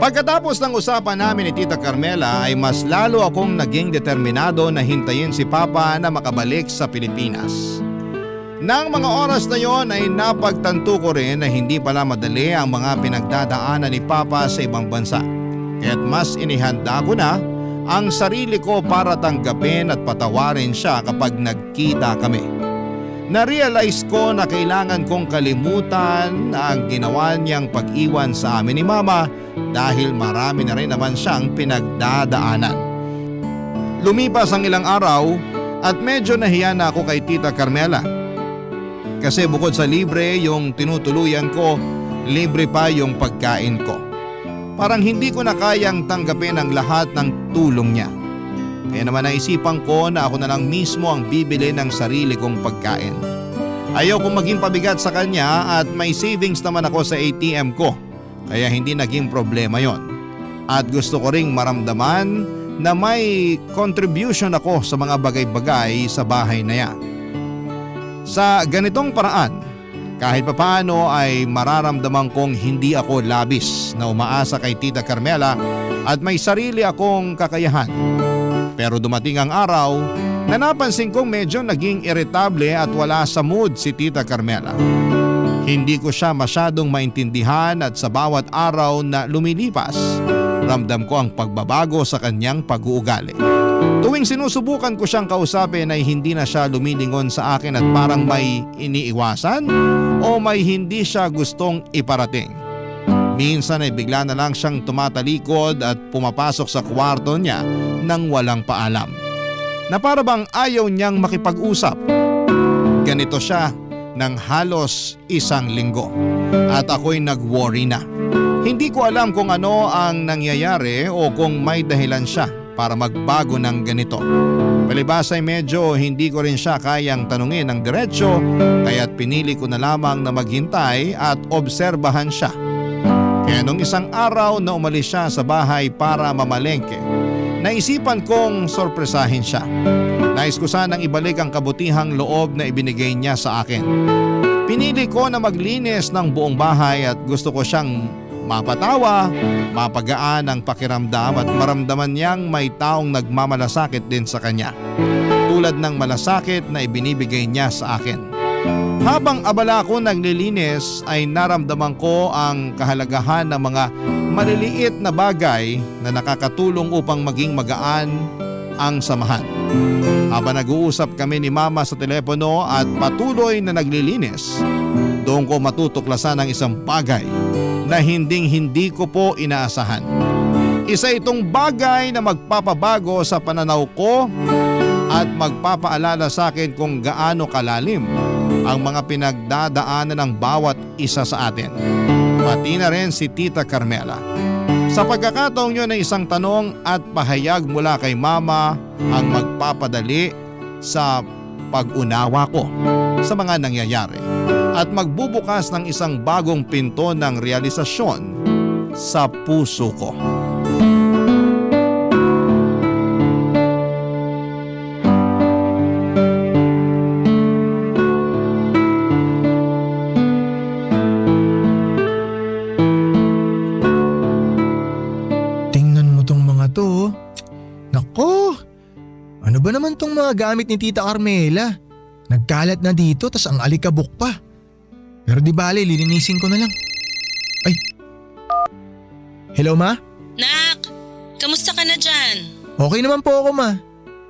Pagkatapos ng usapan namin ni Tita Carmela ay mas lalo akong naging determinado na hintayin si Papa na makabalik sa Pilipinas. Nang mga oras na yon ay napagtanto ko rin na hindi pala madali ang mga pinagdadaanan ni Papa sa ibang bansa. Kaya't mas inihanda ko na ang sarili ko para tanggapin at patawarin siya kapag nagkita kami. Na-realize ko na kailangan kong kalimutan ang ginawa niyang pag-iwan sa amin ni Mama dahil marami na rin naman siyang pinagdadaanan. Lumipas ang ilang araw at medyo nahiya na ako kay Tita Carmela. Kasi bukod sa libre yung tinutuluyan ko, libre pa yung pagkain ko. Parang hindi ko na kayang tanggapin ang lahat ng tulong niya. Kaya naman naisipan ko na ako na lang mismo ang bibili ng sarili kong pagkain. Ayaw kong maging pabigat sa kanya at may savings naman ako sa ATM ko. Kaya hindi naging problema yon. At gusto ko ring maramdaman na may contribution ako sa mga bagay-bagay sa bahay na yan. Sa ganitong paraan, kahit papaano ay mararamdaman kong hindi ako labis na umaasa kay Tita Carmela at may sarili akong kakayahan. Pero dumating ang araw na napansin kong medyo naging irritable at wala sa mood si Tita Carmela. Hindi ko siya masyadong maintindihan at sa bawat araw na lumilipas, ramdam ko ang pagbabago sa kanyang pag-uugali. Tuwing sinusubukan ko siyang kausapin ay hindi na siya lumilingon sa akin at parang may iniiwasan o may hindi siya gustong iparating. Minsan ay bigla na lang siyang tumatalikod at pumapasok sa kwarto niya nang walang paalam. Na para bang ayaw niyang makipag-usap. Ganito siya ng halos 1 linggo at ako'y nag-worry na. Hindi ko alam kung ano ang nangyayari o kung may dahilan siya para magbago ng ganito. Palibas ay medyo hindi ko rin siya kayang tanungin ng diretsyo kaya't pinili ko na lamang na maghintay at obserbahan siya. Kaya nung isang araw na umalis siya sa bahay para mamalengke, naisipan kong sorpresahin siya. Nais ko sanang ibalik ang kabutihang loob na ibinigay niya sa akin. Pinili ko na maglinis ng buong bahay at gusto ko siyang mapatawa, mapagaan ang pakiramdam at maramdaman niyang may taong nagmamalasakit din sa kanya. Tulad ng malasakit na ibinibigay niya sa akin. Habang abala ko naglilinis ay naramdaman ko ang kahalagahan ng mga maliliit na bagay na nakakatulong upang maging magaan ang samahan. Habang nag-uusap kami ni Mama sa telepono at patuloy na naglilinis, doon ko matutuklasan ang isang bagay na hindi ko po inaasahan. Isa itong bagay na magpapabago sa pananaw ko at magpapaalala sa akin kung gaano kalalim ang mga pinagdadaanan ng bawat isa sa atin. Pati na rin si Tita Carmela. Sa pagkakataong yun ay isang tanong at pahayag mula kay Mama ang magpapadali sa pag-unawa ko sa mga nangyayari at magbubukas ng isang bagong pinto ng realisasyon sa puso ko. Ba naman tong mga gamit ni Tita Carmela? Nagkalat na dito tas ang alikabok pa. Pero di bale, lilinisin ko na lang. Ay. Hello ma? Nak, kamusta ka na dyan? Okay naman po ako ma.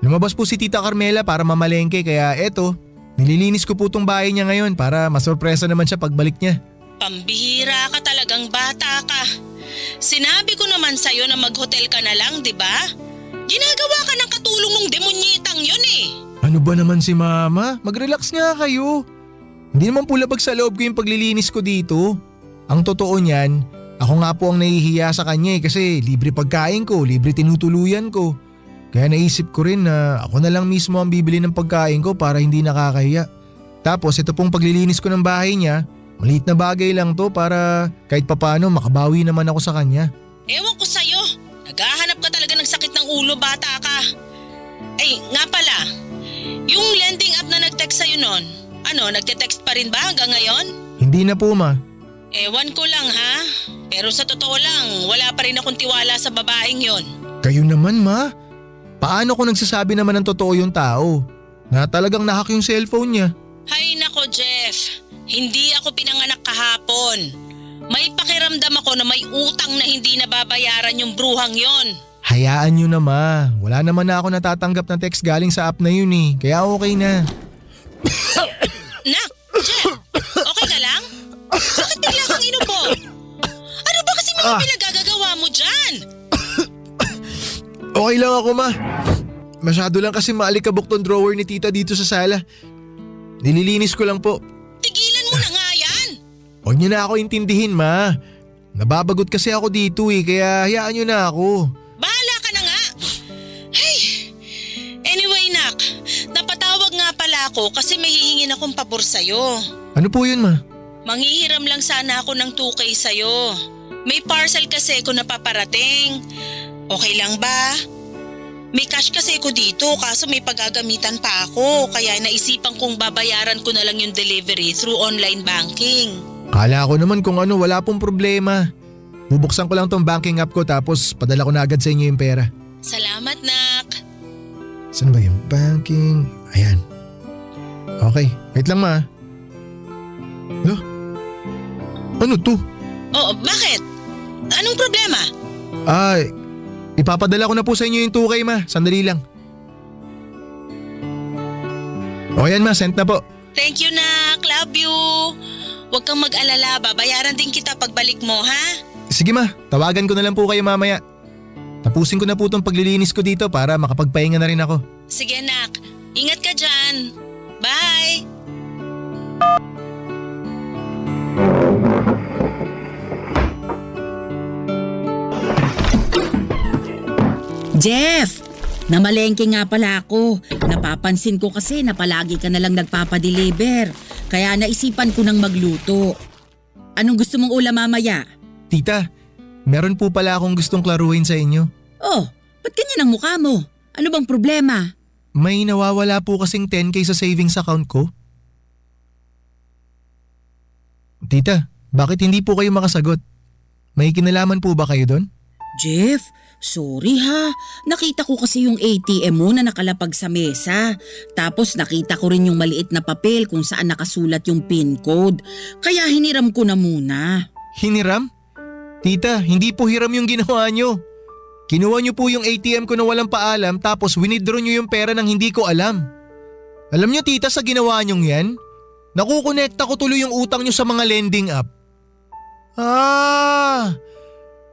Lumabas po si Tita Carmela para mamalengke kaya eto, nililinis ko po tong bahay niya ngayon para masorpresa naman siya pagbalik niya. Pambihira ka talagang bata ka. Sinabi ko naman sa'yo na mag-hotel ka na lang, di ba? Ginagawa ka ng katulong ng demonyetang yun eh. Ano ba naman si Mama? Mag-relax nga kayo. Hindi naman po labag sa loob ko yung paglilinis ko dito. Ang totoo niyan, ako nga po ang nahihiya sa kanya kasi libre pagkain ko, libre tinutuluyan ko. Kaya naisip ko rin na ako na lang mismo ang bibili ng pagkain ko para hindi nakakahiya. Tapos ito pong paglilinis ko ng bahay niya, maliit na bagay lang to para kahit papano makabawi naman ako sa kanya. Ewan ko sa'yo. Naghahanap ka talaga ng sakit ng ulo, bata ka. Ay, nga pala. Yung lending app na nag-text sa'yo nun, nagte-text pa rin ba hanggang ngayon? Hindi na po ma. Ewan ko lang ha. Pero sa totoo lang, wala pa rin akong tiwala sa babaeng yon. Kayo naman ma. Paano kung nagsasabi naman ng totoo yung tao? Na talagang nahack yung cellphone niya. Hay nako Jeff, hindi ako pinanganak kahapon. May pakiramdam ako na may utang na hindi nababayaran yung bruhang yon. Hayaan nyo na ma. Wala naman na ako natatanggap na text galing sa app na yun eh. Kaya okay na. Nak, Jeff, okay ka lang? Bakit bigla kang inubo? Ano ba kasi mga pinagagagawa mo dyan? Okay lang ako ma. Masyado lang kasi maalikabok tong drawer ni tita dito sa sala. Nililinis ko lang po. Tigilan mo na nga yan. Huwag niyo na ako intindihin ma. Nababagot kasi ako dito eh kaya hayaan niyo na ako. Bahala ka na nga. Hey, napatawag nga pala ako kasi may hihingin akong pabor sa'yo. Ano po yun, ma? Manghihiram lang sana ako ng 2K sa'yo. May parcel kasi ako napaparating. Okay lang ba? May cash kasi ako dito kaso may paggagamitan pa ako kaya naisipan kong babayaran ko na lang yung delivery through online banking. Kala ko naman kung ano, wala pong problema. Bubuksan ko lang tong banking app ko tapos padala ko na agad sa inyo yung pera. Salamat, nak. Saan ba yung banking? Ayan. Okay, wait lang ma. Hala? Ano to? Oh, bakit? Anong problema? Ipapadala ko na po sa inyo yung 2K ma, sandali lang. O yan ma, sent na po. Thank you, nak. Love you. Huwag kang mag-alala, babayaran din kita pagbalik mo, ha? Sige ma, tawagan ko na lang po kayo mamaya. Tapusin ko na po itong paglilinis ko dito para makapagpahinga na rin ako. Sige, nak. Ingat ka dyan. Bye! Jeff, namalengke nga pala ako. Napapansin ko kasi na palagi ka na lang nagpapadeliver. Kaya naisipan ko nang magluto. Anong gusto mong ulam mamaya? Tita, meron po pala akong gustong klaruhin sa inyo. Oh, ba't ganyan ang mukha mo? Ano bang problema? May nawawala po kasing 10K sa savings account ko. Tita, bakit hindi po kayo makasagot? May kinalaman po ba kayo doon? Jeff, sorry ha. Nakita ko kasi yung ATM mo na nakalapag sa mesa. Tapos nakita ko rin yung maliit na papel kung saan nakasulat yung PIN code. Kaya hiniram ko na muna. Hiniram? Tita, hindi po hiram yung ginawa nyo. Kinuha nyo po yung ATM ko na walang paalam tapos winidraw nyo yung pera nang hindi ko alam. Alam nyo tita, sa ginawa nyong yan, nakukonekta ko tuloy yung utang nyo sa mga lending app.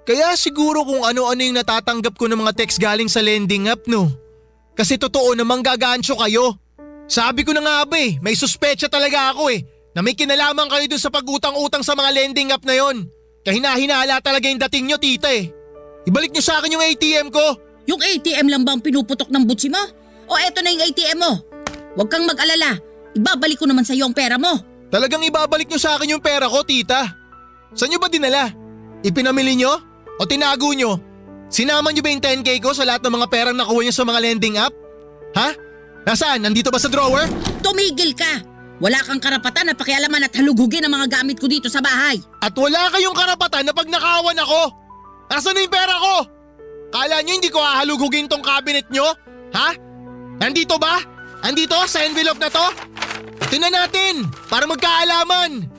Kaya siguro kung ano-ano yung natatanggap ko ng mga text galing sa lending app no. Kasi totoo namang gagancho kayo. Sabi ko na nga ba may suspecha talaga ako na may kinalaman kayo dun sa pag-utang-utang sa mga lending app na yon. Kahina-hinala talaga yung dating nyo tita Ibalik nyo sa akin yung ATM ko. Yung ATM lang bang pinuputok ng butsi mo? O eto na yung ATM mo? Huwag kang mag-alala. Ibabalik ko naman sa iyo ang pera mo. Talagang ibabalik nyo sa akin yung pera ko tita? Saan nyo ba dinala? Ipinamili nyo? O tinago nyo? Sinama nyo ba yung 10K ko sa lahat ng mga perang nakuha nyo sa mga lending app? Ha? Nasaan? Nandito ba sa drawer? Tumigil ka! Wala kang karapatan na pakialaman at halugugin ang mga gamit ko dito sa bahay. At wala kayong karapatan na pag nakawan ako. Nasaan na yung pera ko? Kala nyo hindi ko hahalugugin tong cabinet nyo? Ha? Nandito ba? Andito sa envelope na to? Tingnan natin para magkaalaman.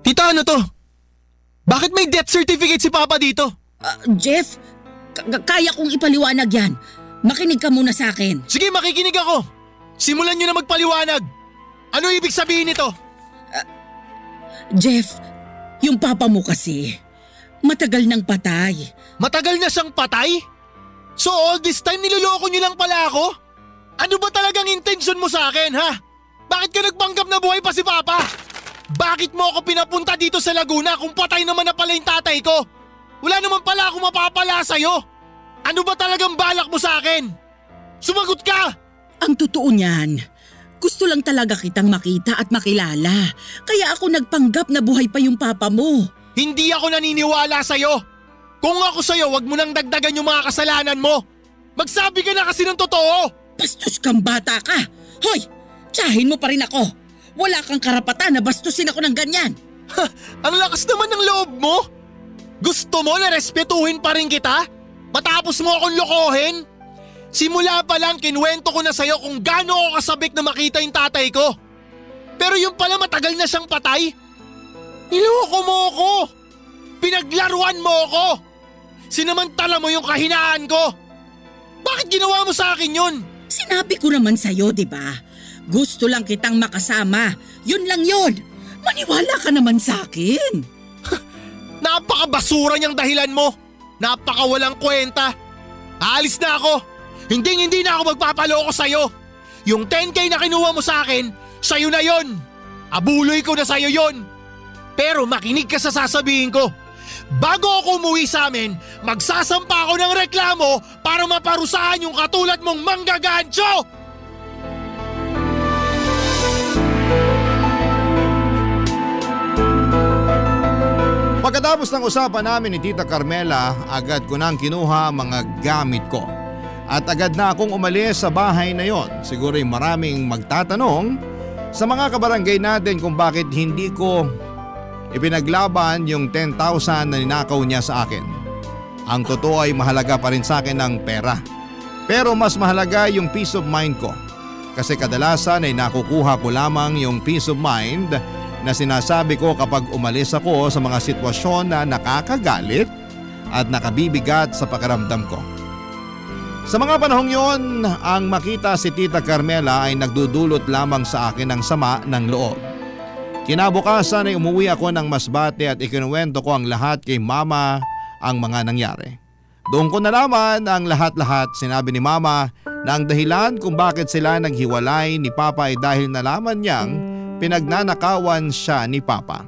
Tita, ano to? Bakit may death certificate si Papa dito? Jeff, kaya kong ipaliwanag yan. Makinig ka muna sa akin. Sige, makikinig ako. Simulan nyo na magpaliwanag. Ano ibig sabihin nito? Jeff, yung papa mo kasi, matagal nang patay. Matagal na siyang patay? So all this time niloloko nyo lang pala ako? Ano ba talagang intention mo sa akin, ha? Bakit ka nagpanggap na buhay pa si Papa? Bakit mo ako pinapunta dito sa Laguna kung patay naman na pala yung tatay ko? Wala naman pala akong mapapala sa'yo. Ano ba talagang balak mo sa akin? Sumagot ka! Ang totoo niyan, gusto lang talaga kitang makita at makilala. Kaya ako nagpanggap na buhay pa yung papa mo. Hindi ako naniniwala sa'yo. Kung ako sa'yo, wag mo nang dagdagan yung mga kasalanan mo. Magsabi ka na kasi ng totoo. Bastos kang bata ka. Hoy, tiyahin mo pa rin ako. Wala kang karapatan na bastusin ako ng ganyan. Ha, ang lakas naman ng loob mo. Gusto mo na respetuhin pa rin kita? Matapos mo akong lokohin? Simula pa lang kinuwento ko na sa'yo kung gaano ako kasabik na makita yung tatay ko. Pero yung pala matagal na siyang patay. Niloko mo ako. Pinaglaruan mo ako. Sinamantala mo yung kahinaan ko. Bakit ginawa mo sa akin yun? Sinabi ko naman sa'yo, di ba? Gusto lang kitang makasama. Yun lang yun. Maniwala ka naman sa akin. Napakabasura niyang dahilan mo. Napakawalang kwenta. Aalis na ako. Hindi na ako magpapaloko sa'yo. Yung 10K na kinuha mo sa akin, sa'yo na yon. Abuloy ko na sa'yo yon. Pero makinig ka sa sasabihin ko. Bago ako umuwi sa amin, magsasampa ako ng reklamo para maparusahan yung katulad mong manggagancho! Pagkatapos ng usapan namin ni Tita Carmela, agad ko nang kinuha ang mga gamit ko. At agad na akong umalis sa bahay na yon. Siguro maraming magtatanong sa mga kabarangay natin kung bakit hindi ko ipinaglaban yung 10,000 na ninakaw niya sa akin. Ang totoo ay mahalaga pa rin sa akin ang pera. Pero mas mahalaga yung peace of mind ko. Kasi kadalasan ay nakukuha ko lamang yung peace of mind na sinasabi ko kapag umalis ako sa mga sitwasyon na nakakagalit at nakabibigat sa pakiramdam ko. Sa mga panahong yon, ang makita si Tita Carmela ay nagdudulot lamang sa akin ng sama ng loob. Kinabukasan ay umuwi ako ng Masbate at ikinuwento ko ang lahat kay Mama ang mga nangyari. Doon ko nalaman ang lahat-lahat. Sinabi ni Mama na ang dahilan kung bakit sila naghiwalay ni Papa ay dahil nalaman niyang pinagnanakawan siya ni Papa.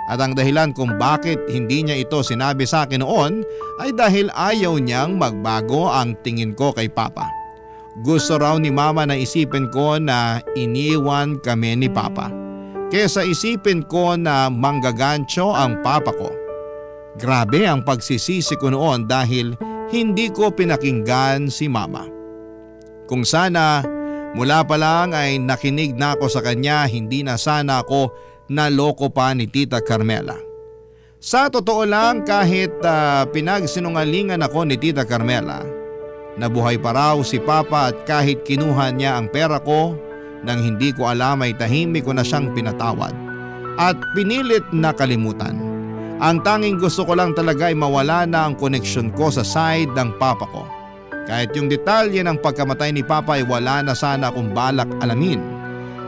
At ang dahilan kung bakit hindi niya ito sinabi sa akin noon ay dahil ayaw niyang magbago ang tingin ko kay Papa. Gusto raw ni Mama na isipin ko na iniwan kami ni Papa, kesa isipin ko na manggagancho ang Papa ko. Grabe ang pagsisisi ko noon dahil hindi ko pinakinggan si Mama. Kung sana mula pa lang ay nakinig na ako sa kanya, hindi na sana ako naloko pa ni Tita Carmela. Sa totoo lang, kahit pinagsinungalingan ako ni Tita Carmela, nabuhay pa raw si Papa at kahit kinuha niya ang pera ko nang hindi ko alam ay tahimik ko na siyang pinatawad at pinilit na kalimutan. Ang tanging gusto ko lang talaga ay mawala na ang koneksyon ko sa side ng Papa ko. Kahit yung detalye ng pagkamatay ni Papa ay wala na sana akong balak alamin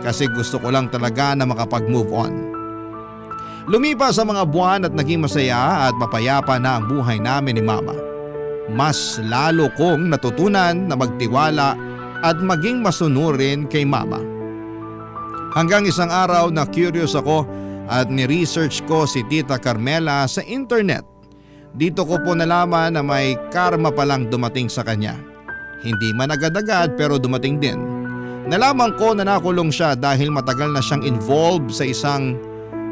kasi gusto ko lang talaga na makapag-move on. Lumipas sa mga buwan at naging masaya at mapayapa na ang buhay namin ni Mama. Mas lalo kong natutunan na magtiwala at maging masunurin kay Mama. Hanggang isang araw na curious ako at ni-research ko si Tita Carmela sa internet. Dito ko po nalaman na may karma palang dumating sa kanya. Hindi man agad-agad pero dumating din. Nalaman ko na nakulong siya dahil matagal na siyang involved sa isang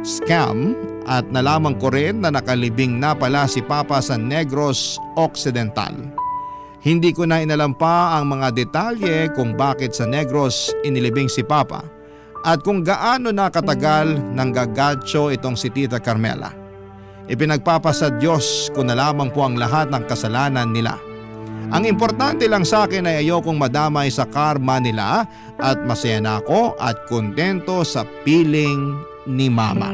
scam at nalaman ko rin na nakalibing na pala si Papa sa Negros Occidental. Hindi ko na inalam pa ang mga detalye kung bakit sa Negros inilibing si Papa at kung gaano na katagal nanggagatso itong si Tita Carmela. Ipinagpapasa Diyos ko na lamang po ang lahat ng kasalanan nila. Ang importante lang sa akin ay ayokong madamay sa karma nila at masaya na ako at kontento sa piling ni Mama.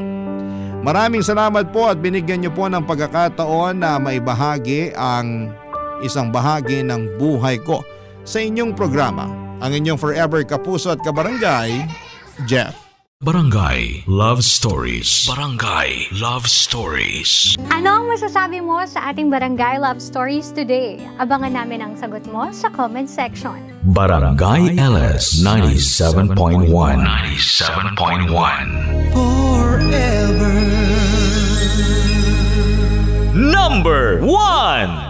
Maraming salamat po at binigyan niyo po ng pagkakataon na maibahagi ang isang bahagi ng buhay ko sa inyong programa. Ang inyong forever kapuso at kabarangay, Jeff. Barangay Love Stories. Barangay Love Stories. Ano ang masasabi mo sa ating Barangay Love Stories today? Abangan namin ang sagot mo sa comment section. Barangay LS 97.1. 97.1. Forever. Number 1.